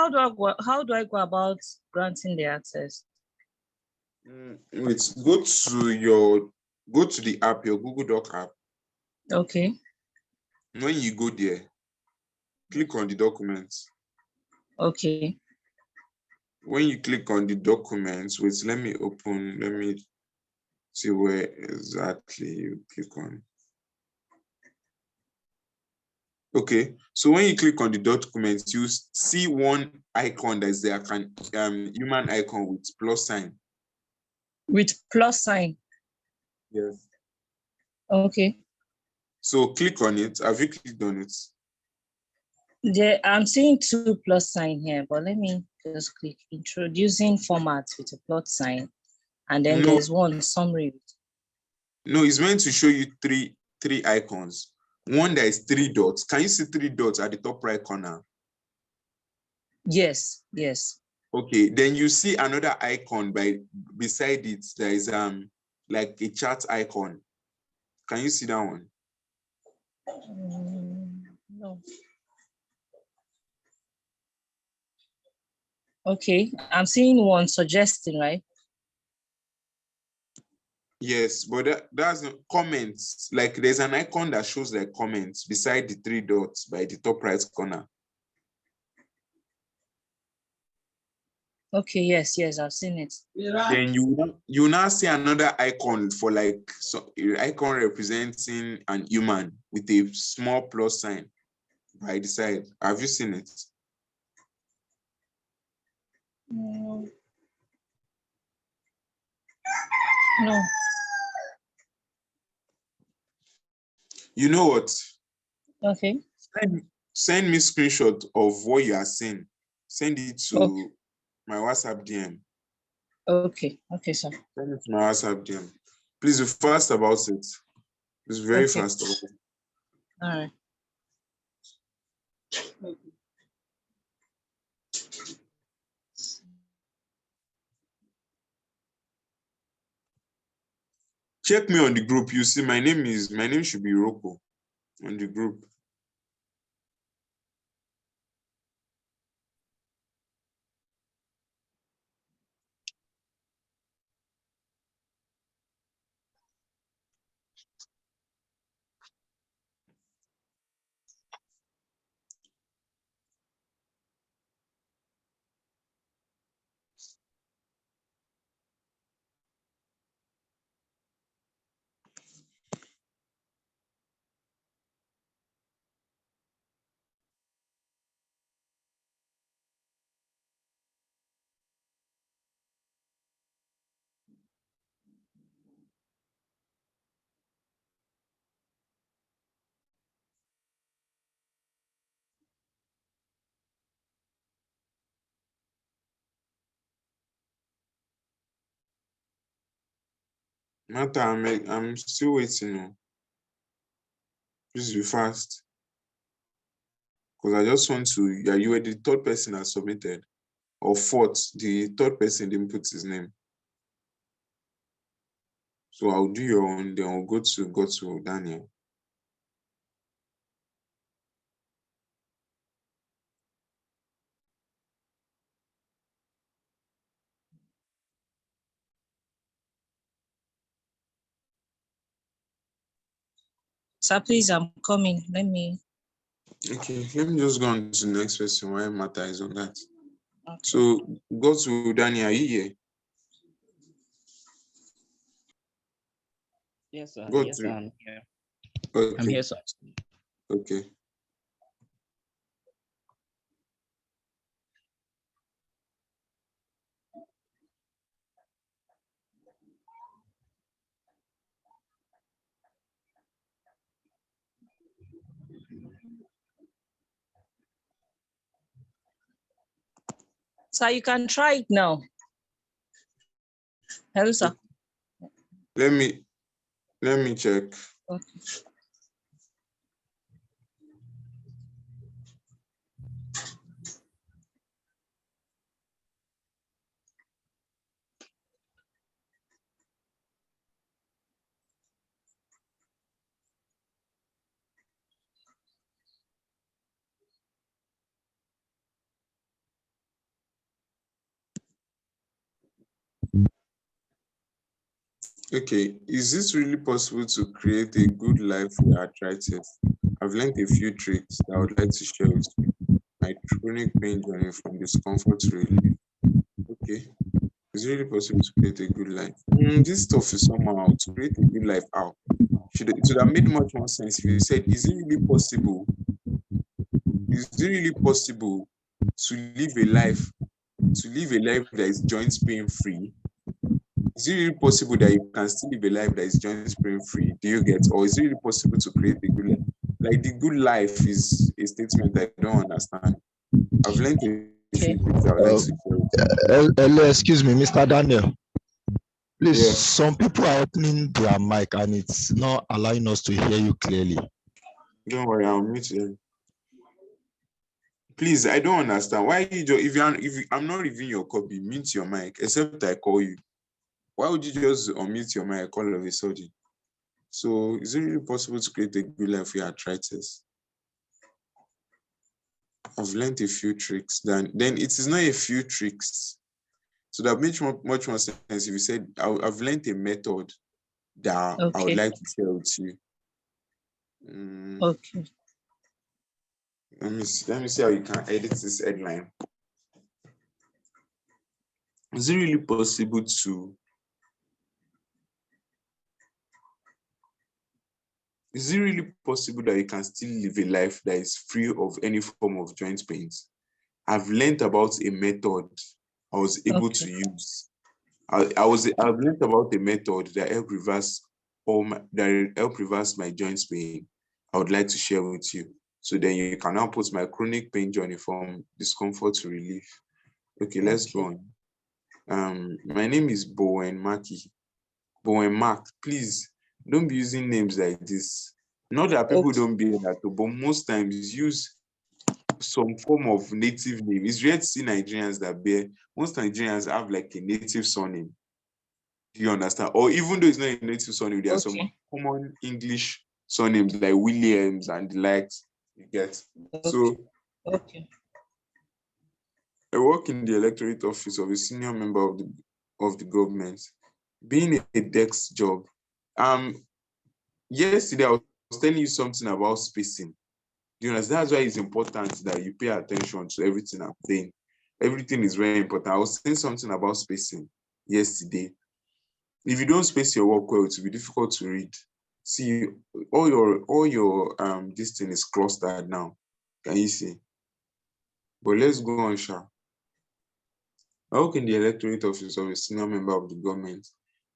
do I go about granting the access? Wait, go to the app, your Google Doc app. Okay. When you go there, click on the documents. Okay. When you click on the documents, wait, let me see where exactly you click on. Okay, so when you click on the documents, you see one icon that's there, human icon with plus sign. With plus sign. Yes. Okay. So click on it. Have you clicked on it? I'm seeing 2 plus sign here, but let me just click introducing format with a plus sign. And then there's one summary with No, it's meant to show you three icons. One that is 3 dots. Can you see 3 dots at the top right corner? Yes, yes. Okay, then you see another icon beside it. There is like a chat icon. Can you see that one? No. Okay, I'm seeing one suggesting, right? Yes, but that's comments. Like there's an icon that shows like comments beside the 3 dots by the top right corner. Okay, yes, I've seen it. Then you now see another icon for like icon representing an human with a small plus sign by the side. Have you seen it? No. You know what? Okay. Send me screenshot of what you are seeing. Send it to Okay. my WhatsApp DM. Okay, sir. Send it to my WhatsApp DM. Please be fast about it. It's very Okay. fast about it. All right. Check me on the group. You see my name should be Roko on the group. Martha, I'm still waiting. Oh. Please be fast. Because I just want to, yeah, you were the third person that submitted. Or fourth, the third person didn't put his name. So I'll do your own, then I'll go to Daniel. Sir, please, I'm coming. Let me. Okay, let me just go on to the next question while Martha is on that. Okay. So go to Daniel, are you here? Yes, sir. Go Yes, to- I'm here. Okay. I'm here, sir. Okay. Sir, you can try it now. Hello, sir. Let me check. Okay. Okay, is it really possible to create a good life with arthritis? I've learned a few tricks that I would like to share with you. My chronic pain journey from discomfort to relief. Okay, is it really possible to create a good life? This stuff is somehow to create a good life. How? It would have made much more sense if you said, is it really possible? Is it really possible to live a life that is joint pain free? Is it really possible that you can still live a life that is joint pain free? Do you get? Or is it really possible to create a good life? Like the good life is a statement I don't understand. I've learned a few things I would like to share with you. Excuse me, Mr. Daniel. Please, Yeah. some people are opening their mic and it's not allowing us to hear you clearly. Don't worry, I'll mute you. Please, I don't understand. Why you just, I'm not reviewing your copy, mute your mic, except I call you. Why would you just unmute your mic all of a sudden? So is it really possible to create a good life for your arthritis? I've learned a few tricks. Then it is not a few tricks. So that makes much more sense if you said I've learned a method that I would Okay. like to share with you. Okay. Let me see how you can edit this headline. Is it really possible to that you can still live a life that is free of any form of joint pains? I've learned about a method I was able to use. I've learned about a method that help reverse my joint pain. I would like to share with you. So then you can now put my chronic pain journey from discomfort to relief. Okay, let's go on. My name is Bowen Maki. Bowen Mark, please don't be using names like this. Not that people don't be that, but most times use some form of native name. It's rare to see Nigerians that bear. Most Nigerians have like a native surname. Do you understand? Or even though it's not a native surname, there are some common English surnames like Williams and the likes. You get. So I work in the electorate office of a senior member of the government. Being a desk job. Yesterday I was telling you something about spacing. Do you understand? That's why it's important that you pay attention to everything I'm saying. Everything is very important. I was saying something about spacing yesterday. If you don't space your work well, it will be difficult to read. See, all your this thing is clustered now. Can you see? But let's go on, Sha. I work in the electorate office of a senior member of the government.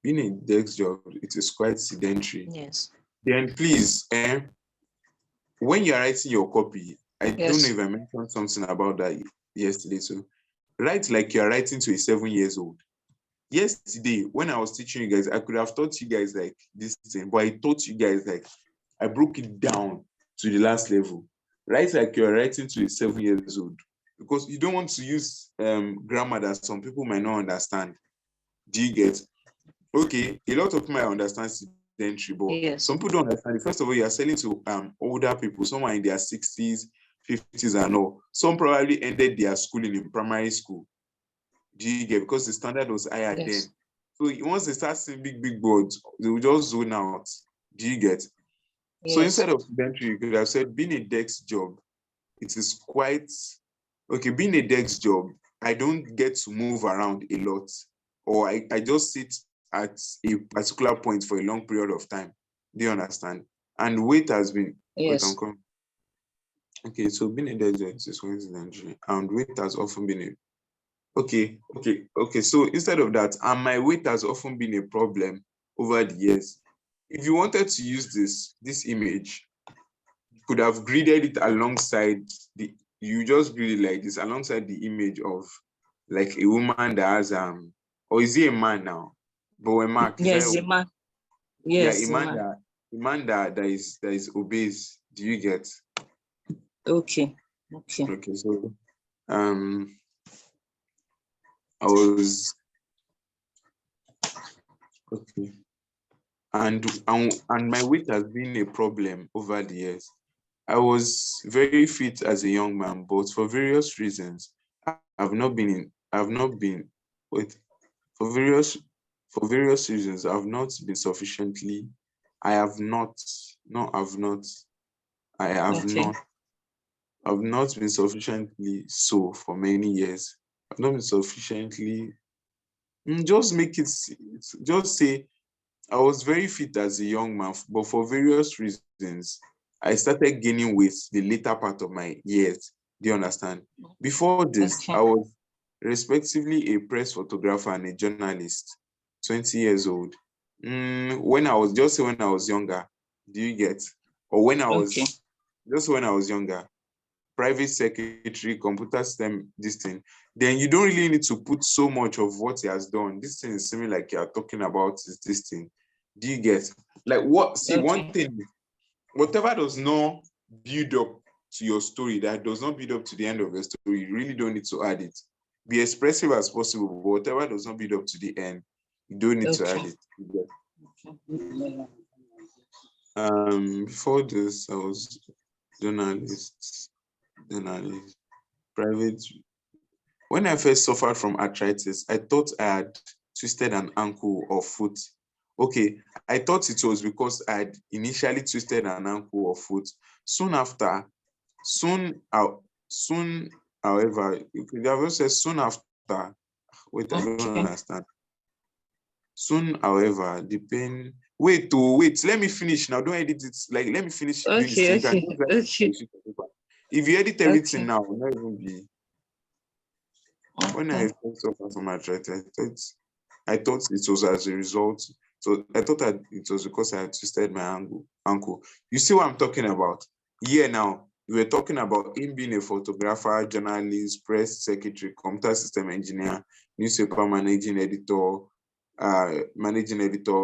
Being a desk job, it is quite sedentary. Yes. Then please, when you're writing your copy, I don't know if I mentioned something about that yesterday. So write like you're writing to a 7 years old. Yesterday, when I was teaching you guys, I could have taught you guys like this thing, but I taught you guys like I broke it down to the last level. Write like you're writing to a 7 years old, because you don't want to use grammar that some people might not understand. Do you get? Okay, a lot of people might understand sedentary, but some people don't understand. First of all, you are selling to older people, someone in their 60s, 50s, and all. Some probably ended their schooling in primary school. Do you get? Because the standard was higher then. So once they start seeing big boards, they will just zone out. Do you get? So instead of sedentary, you could have said being a desk job, it is quite okay. Being a desk job, I don't get to move around a lot, or I just sit at a particular point for a long period of time. Do you understand? And weight has been okay. So being a desk job is quite sedentary, and weight has often been a Okay. So instead of that, and my weight has often been a problem over the years. If you wanted to use this image, you could have gridded it alongside you just grid it like this alongside the image of like a woman that has or is he a man now? But a man. Yes, a man. Yes, a man that is obese. Do you get? Okay. So I was okay, and my weight has been a problem over the years. I was very fit as a young man, but for various reasons, for various reasons, I've not been sufficiently. I've not been sufficiently so for many years. I've not been sufficiently. Just say I was very fit as a young man, but for various reasons, I started gaining weight the later part of my years. Do you understand? Before this, I was respectively a press photographer and a journalist, 20 years old. When I was younger, do you get? Or when I was, just when I was younger. private secretary, computer system, this thing, then you don't really need to put so much of what he has done. This thing is seeming like you are talking about is this thing. Do you get? Like what? See, one Okay. thing, whatever does not build up to your story, that does not build up to the end of your story, you really don't need to add it. Be expressive as possible, but whatever does not build up to the end, you don't need to add Okay. it. You get? Before this, I was journalist, private. When I first suffered from arthritis, I thought I had twisted an ankle or foot. Okay, I thought it was because I had initially twisted an ankle or foot. Soon, however, you could have also said soon after. Wait, I don't Okay. understand. Soon, however, the pain. Wait, let me finish now. Don't edit it. Like, let me finish doing this Okay. thing. You can Okay. just write it on Okay. a sheet of paper. If you edit everything Okay. now, it will not even be. When I Okay. first suffered from arthritis, I thought it was as a result. So I thought that it was because I had twisted my ankle. You see what I'm talking about? Yeah, now we were talking about him being a photographer, journalist, press secretary, computer system engineer, newspaper managing editor,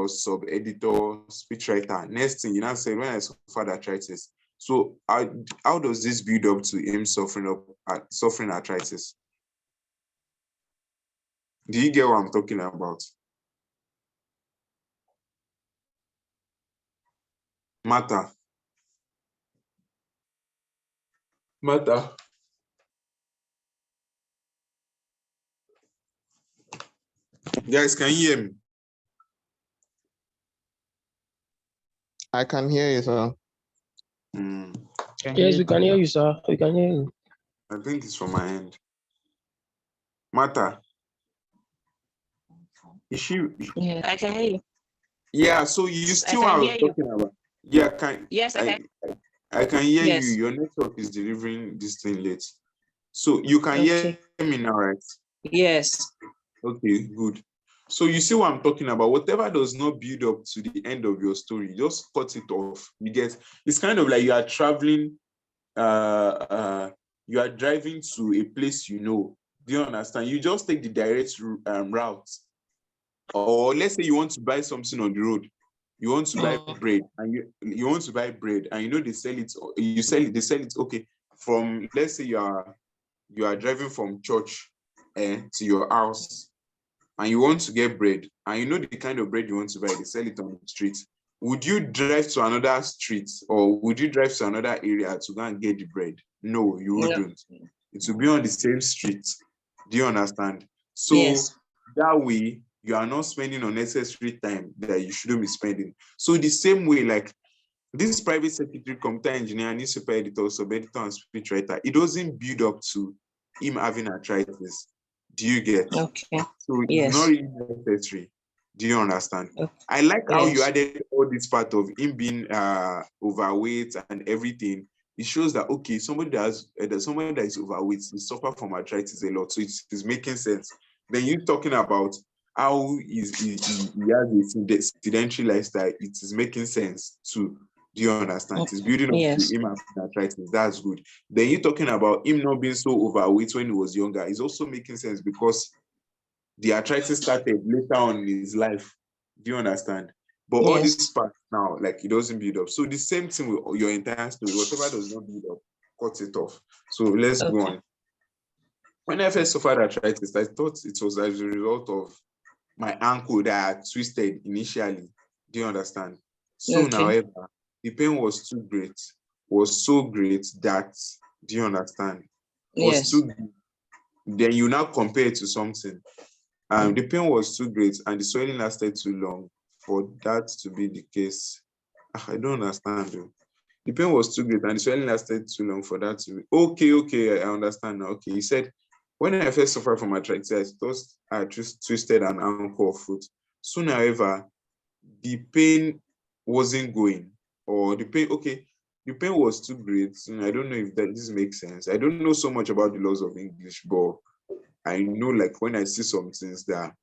sub-editor, speechwriter. Next thing, you now said when I suffered arthritis. So how does this build up to him suffering arthritis? Do you get what I'm talking about? Martha. Guys, can you hear me? I can hear you, sir. Yes, we can hear you, sir. We can hear you. I think it's from my end. Martha. Is she? Yeah, I can hear you. Yeah, so you still can are hear you. talking about. Yeah, Yes, I can. I can hear Yes. you. Your network is delivering this thing late. So you can Okay. hear me now, right? Yes. Okay, good. So you see what I'm talking about. Whatever does not build up to the end of your story, just cut it off. You get, it's kind of like you are traveling, you are driving to a place you know. Do you understand? You just take the direct route. Or let's say you want to buy something on the road. You want to buy bread, and you want to buy bread, and you know they sell it. They sell it. Okay, from, let's say you are driving from church to your house, and you want to get bread, and you know the kind of bread you want to buy, they sell it on the street. Would you drive to another street, or would you drive to another area to go and get the bread? No, you wouldn't. It will be on the same street. Do you understand? So Yes. that way, you are not spending unnecessary time that you shouldn't be spending. So the same way, like this private secretary, computer engineer, newspaper editor, sub-editor, and speechwriter, it doesn't build up to him having arthritis. Do you get? Okay. So it's Yes. not really necessary. Do you understand? Okay. I like how you Yes. added all this part of him being overweight and everything. It shows that, okay, somebody that is overweight, he suffer from arthritis a lot, so it's making sense. Then you talking about how he has a sedentary lifestyle, it is making sense too. Do you understand? It's building up Yes. to him having arthritis. That's good. Then you talking about him not being so overweight when he was younger. It's also making sense because the arthritis started later on in his life. Do you understand? But all Yes. this part now, like, it doesn't build up. So the same thing with your entire story. Whatever does not build up, cut it off. So let's go Okay. on. When I first suffered arthritis, I thought it was as a result of my ankle that I had twisted initially. Do you understand? Soon, Okay. however, the pain was too great, was so great that, do you understand? Was Yes. too great. Then you now compare it to something. The pain was too great and the swelling lasted too long for that to be the case. I don't understand though. The pain was too great and the swelling lasted too long for that to be. Okay, I understand now. Okay, he said, when I first suffered from arthritis, I thought I just twisted an ankle or foot. Soon, however, the pain wasn't going, or the pain was too great. I don't know if this makes sense. I don't know so much about the laws of English, but I know, like, when I see some things that,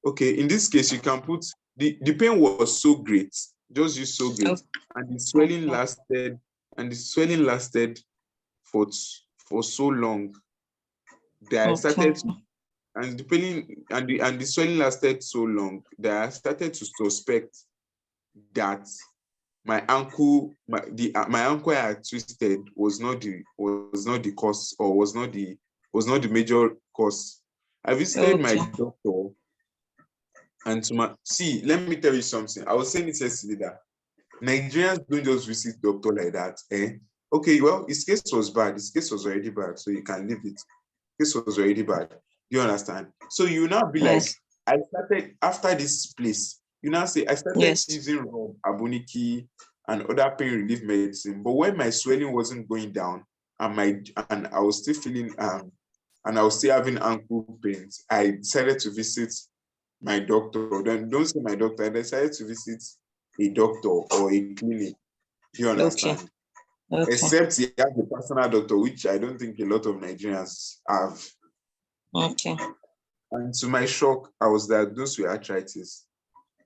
okay, in this case, you can put the pain was so great, just use so great, and the swelling lasted for so long that I Okay. started to, and depending and the swelling lasted so long that I started to suspect that my ankle I had twisted was not the cause, or was not the major cause. I visited my Okay. doctor, and let me tell you something. I was saying it yesterday that Nigerians don't just visit doctor like that. Okay, well, his case was bad. His case was already bad, so you can leave it. This was already bad. You understand? So you now be like, Yes. I started after this place. You now say I started Yes. using Aboniki and other pain relief medicine, but when my swelling wasn't going down and I was still feeling and I was still having ankle pains, I decided to visit my doctor. Then don't say my doctor. I decided to visit a doctor or a clinic. Do you understand? Okay. Except he has a personal doctor, which I don't think a lot of Nigerians have. Okay. And to my shock, I was diagnosed with arthritis.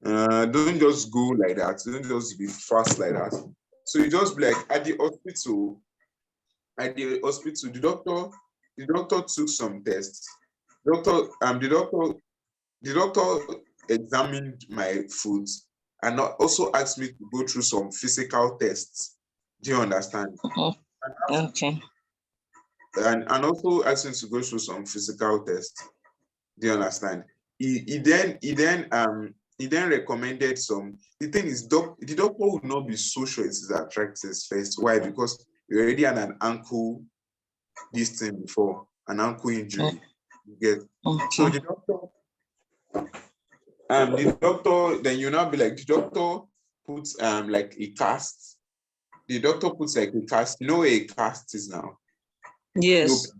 Don't just go like that. Don't just be fast like that. So you just be like at the hospital, the doctor took some tests. The doctor examined my foot and also asked me to go through some physical tests. Do you understand? Okay. And also asked me to go through some physical tests. Do you understand? He then recommended some. The thing is, the doctor would not be so sure it is arthritis first. Why? Because he already had an ankle this thing before, an ankle injury. You get. So Okay. the doctor, then you now be like, the doctor puts like a cast. The doctor puts like a cast. You know where a cast is now? Yes.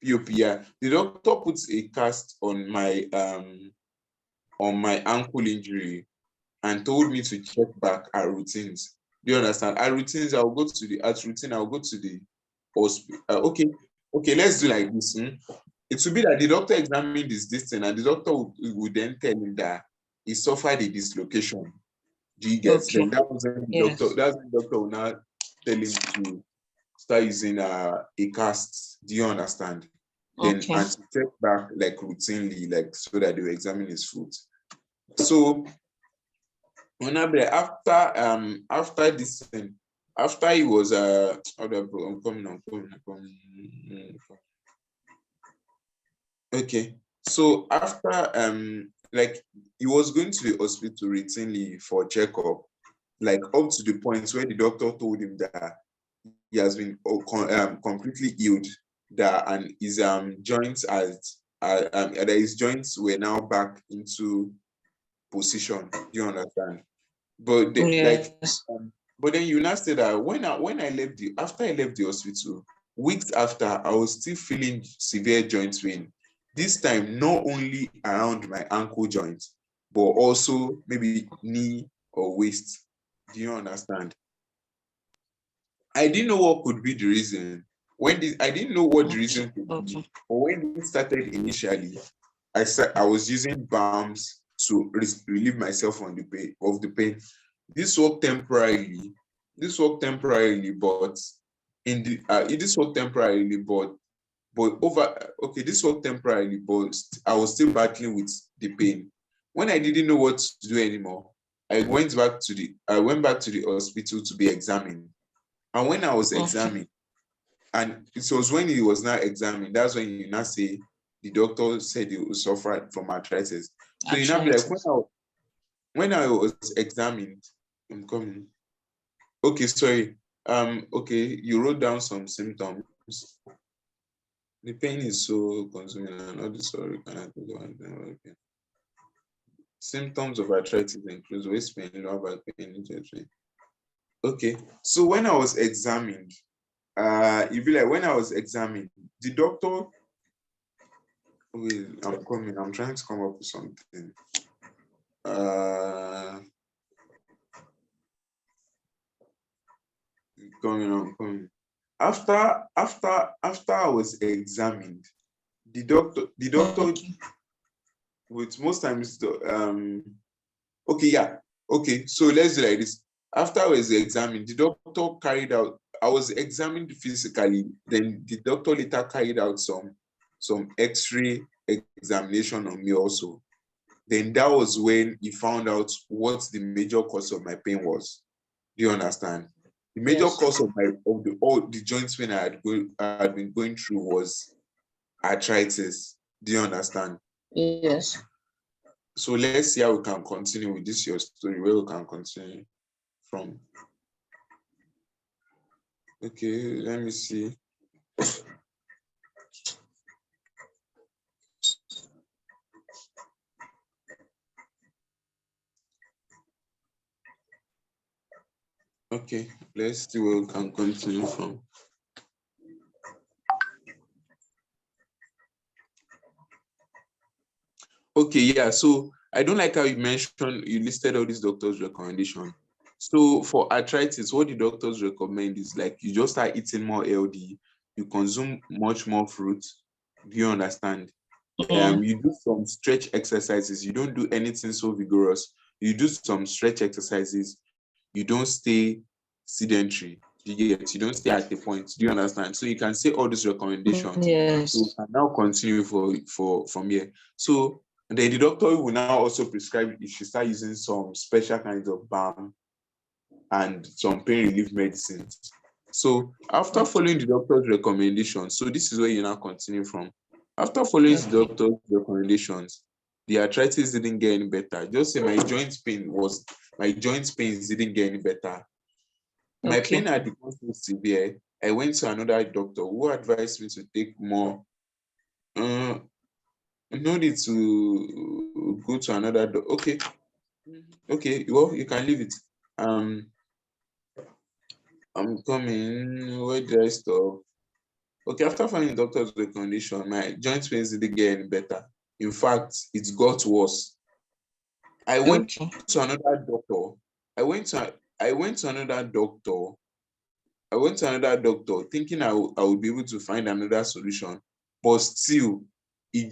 POP, yeah. The doctor puts a cast on my ankle injury and told me to check back our routines. Do you understand? Our routines, I'll go to the hospital. Okay, let's do like this. It will be that the doctor examined this thing, and the doctor would then tell him that he suffered a dislocation. Do you get? Okay. Then that was when Yes. the doctor will now tell him to start using a cast. Do you understand? Then Okay. and to check back like routinely, like so that they will examine his foot. So when after this thing, after he was I'm coming. Okay. So after like he was going to the hospital routinely for checkup, like up to the point where the doctor told him that he has been completely healed, that and his joints that his joints were now back into position. Do you understand? But Yes. but then you now say that when I left after I left the hospital, weeks after, I was still feeling severe joint pain. This time, not only around my ankle joint, but also maybe knee or waist. Do you understand? I didn't know what could be the reason. I didn't know what the reason could be. Okay. But when it started initially, I was using balms to relieve myself of the pain. This worked temporarily. This worked temporarily, but this worked temporarily, this worked temporarily, but I was still battling with the pain. When I didn't know what to do anymore, I went back to the hospital to be examined. And when I was examined, and it was when he was now examined, that's when you now say the doctor said he suffered from arthritis. So you now be like, when I was examined, I'm coming. Okay, sorry. Okay, you wrote down some symptoms. The pain is so consuming and all this sorry cannot go on. Symptoms of arthritis include waist pain, lower back pain, joint pain. Okay, so when I was examined, you be like, when I was examined, the doctor. Wait, I'm coming. I'm trying to come up with something. I'm coming. After I was examined, the doctor with most times okay, yeah. Okay, so let's do like this. after I was examined, the doctor carried out, I was examined physically, then the doctor later carried out some X-ray examination on me also. Then that was when he found out what the major cause of my pain was. Do you understand? The major Yes. cause of all the joint pain I had been going through was arthritis. Do you understand? Yes. So let's see how we can continue with this your story, where we can continue from. Okay, let me see. Okay, let's see where we can continue from. Okay, yeah. So I don't like how you listed all these doctors' recommendation. So for arthritis, what the doctors recommend is like you just start eating more healthy, you consume much more fruit. Do you understand? You do some stretch exercises. You don't do anything so vigorous. You do some stretch exercises. You don't stay sedentary. You don't stay at the point. Do you understand? So you can say all these recommendations. Yes. So we can now continue from here. So then the doctor will now also prescribe you should start using some special kinds of balm and some pain relief medicines. So after following the doctor's recommendations, so this is where you now continue from. After following the doctor's recommendations, the arthritis didn't get any better. Just say my joint pains didn't get any better. My Okay. pain had become so severe. I went to another doctor who advised me to take more. No need to go to another doctor. Okay, well, you can leave it. I'm coming. Where did I stop? Okay, after finding the doctor's recommendation, my joint pains didn't get any better. In fact, it got worse. I went to another doctor. I went to another doctor thinking I would be able to find another solution, but still, he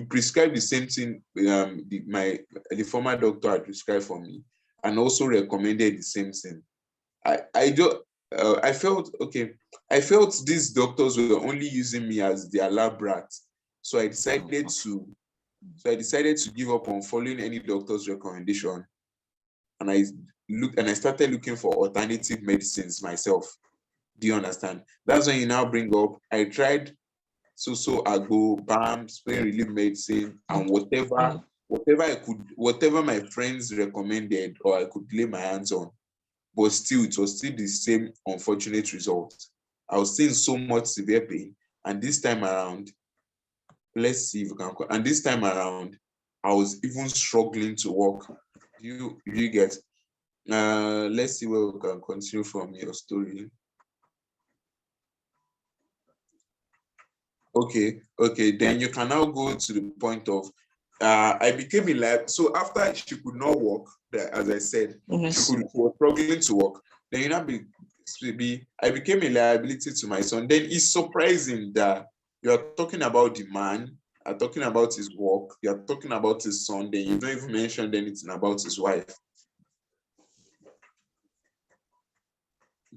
prescribed the same thing the former doctor had prescribed for me, and also recommended the same thing. I felt okay. I felt these doctors were only using me as their lab rat, so I decided to give up on following any doctor's recommendation, and I started looking for alternative medicines myself. Do you understand? That's when you now bring up. I tried agbo, balm, pain relief medicine, and whatever my friends recommended or I could lay my hands on. But still, it was still the same unfortunate result. I was seeing so much severe pain, and this time around, let's see if we can. And this time around, I was even struggling to walk. You get? Let's see where we can continue from your story. Okay. Then you can now go to the point of I became a lab. So after she could not walk, as I said, Yes. she was struggling to walk. Then I became a liability to my son. Then it's surprising that you are talking about the man, are talking about his work, you are talking about his son, then you don't even mention anything about his wife.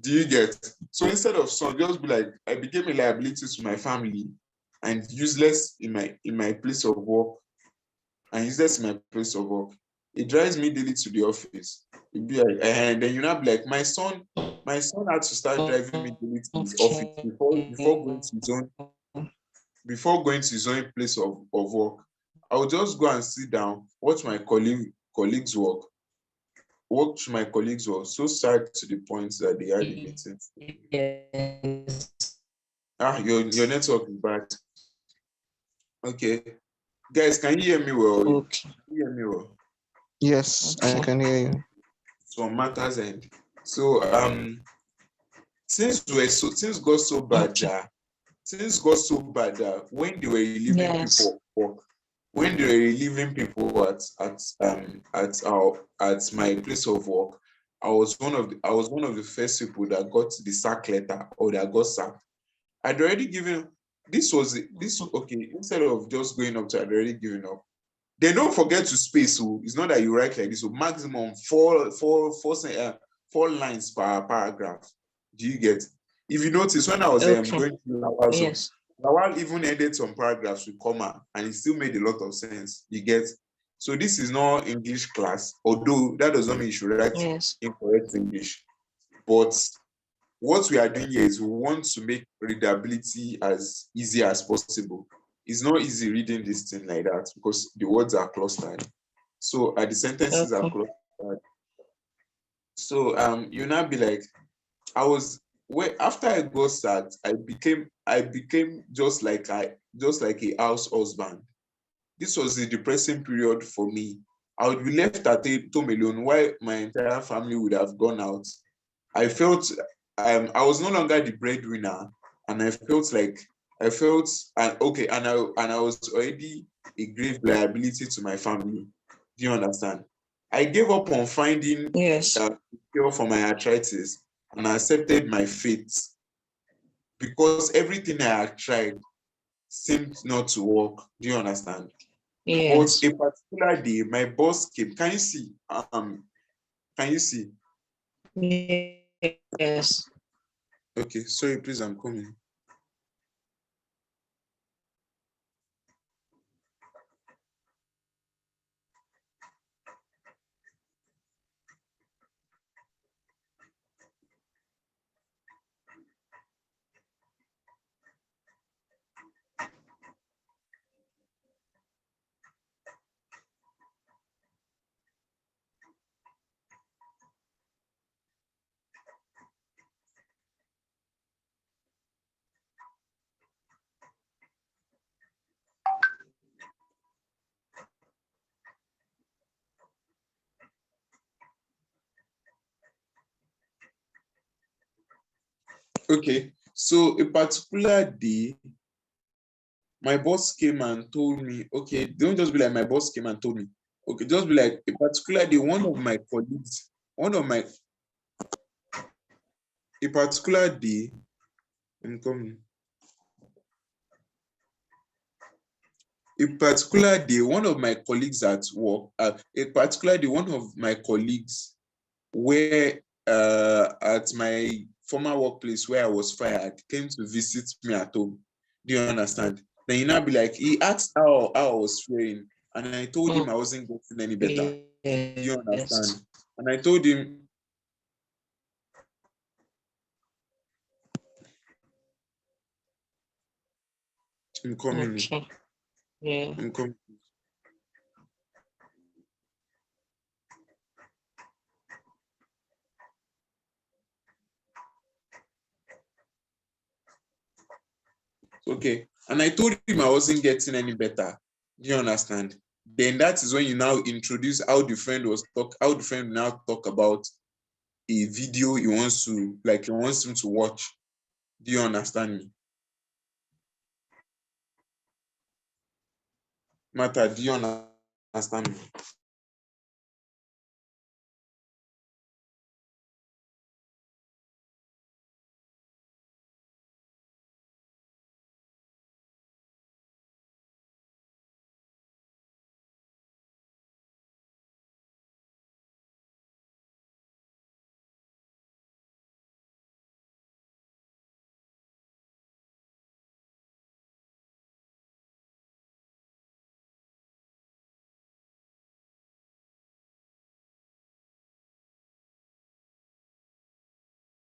Do you get? So instead of son, just be like, I became a liability to my family and useless in my place of work. And useless in my place of work. It drives me daily to the office. It'd be like, and then you know, like my son had to start driving me daily to his office before going to his own place of work. I would just go and sit down, watch my colleagues work. Watch my colleagues work. So sad to the point that they had a meeting. Yes. Your network is bad. Okay. Guys, can you hear me well? Okay. Can you hear me well? Yes, I can hear you. So on matters end. So things got so bad that when they were relieving Yes. people of work, when they were relieving people at my place of work, I was one of the first people that got the sack letter or that got sacked. I'd already given. Instead of just going up to, I'd already given up. Then don't forget to space. So it's not that you write like this. So maximum four lines per paragraph. Do you get? If you notice, when I was Okay. going through Lawal's own, Yes. Lawal even ended some paragraphs with comma, and it still made a lot of sense. You get? So this is not English class, although that does not mean you should write Yes. incorrect English. But what we are doing here is we want to make readability as easy as possible. It's not easy reading this thing like that because the words are clustered. So the sentences are Okay. clustered. So you now be like, after I got sacked, I became just like a house husband. This was a depressing period for me. I would be left at home alone while my entire family would have gone out. I felt I was no longer the breadwinner, and I felt and I was already a grave liability to my family. Do you understand? I gave up on finding Yes. a cure for my arthritis, and I accepted my fate because everything I had tried seemed not to work. Do you understand? Yes. But a particular day, my boss came. Can you see? Can you see? Yes. Okay, sorry, please, I'm coming. Okay, so a particular day, my boss came and told me, okay, don't just be like my boss came and told me. Okay, just be like a particular day, a particular day, I'm coming. A particular day, one of my colleagues at work, one of my colleagues were at my former workplace where I was fired came to visit me at home. Do you understand? Then you now be like, he asked how I was faring, and I told him I wasn't getting any better. Do you understand? And I told him, I'm coming. Okay. Yeah. I'm coming. Okay. And I told him I wasn't getting any better. Do you understand? Then that is when you now introduce how the friend now talk about a video he wants him to watch. Do you understand me? Martha, do you understand me?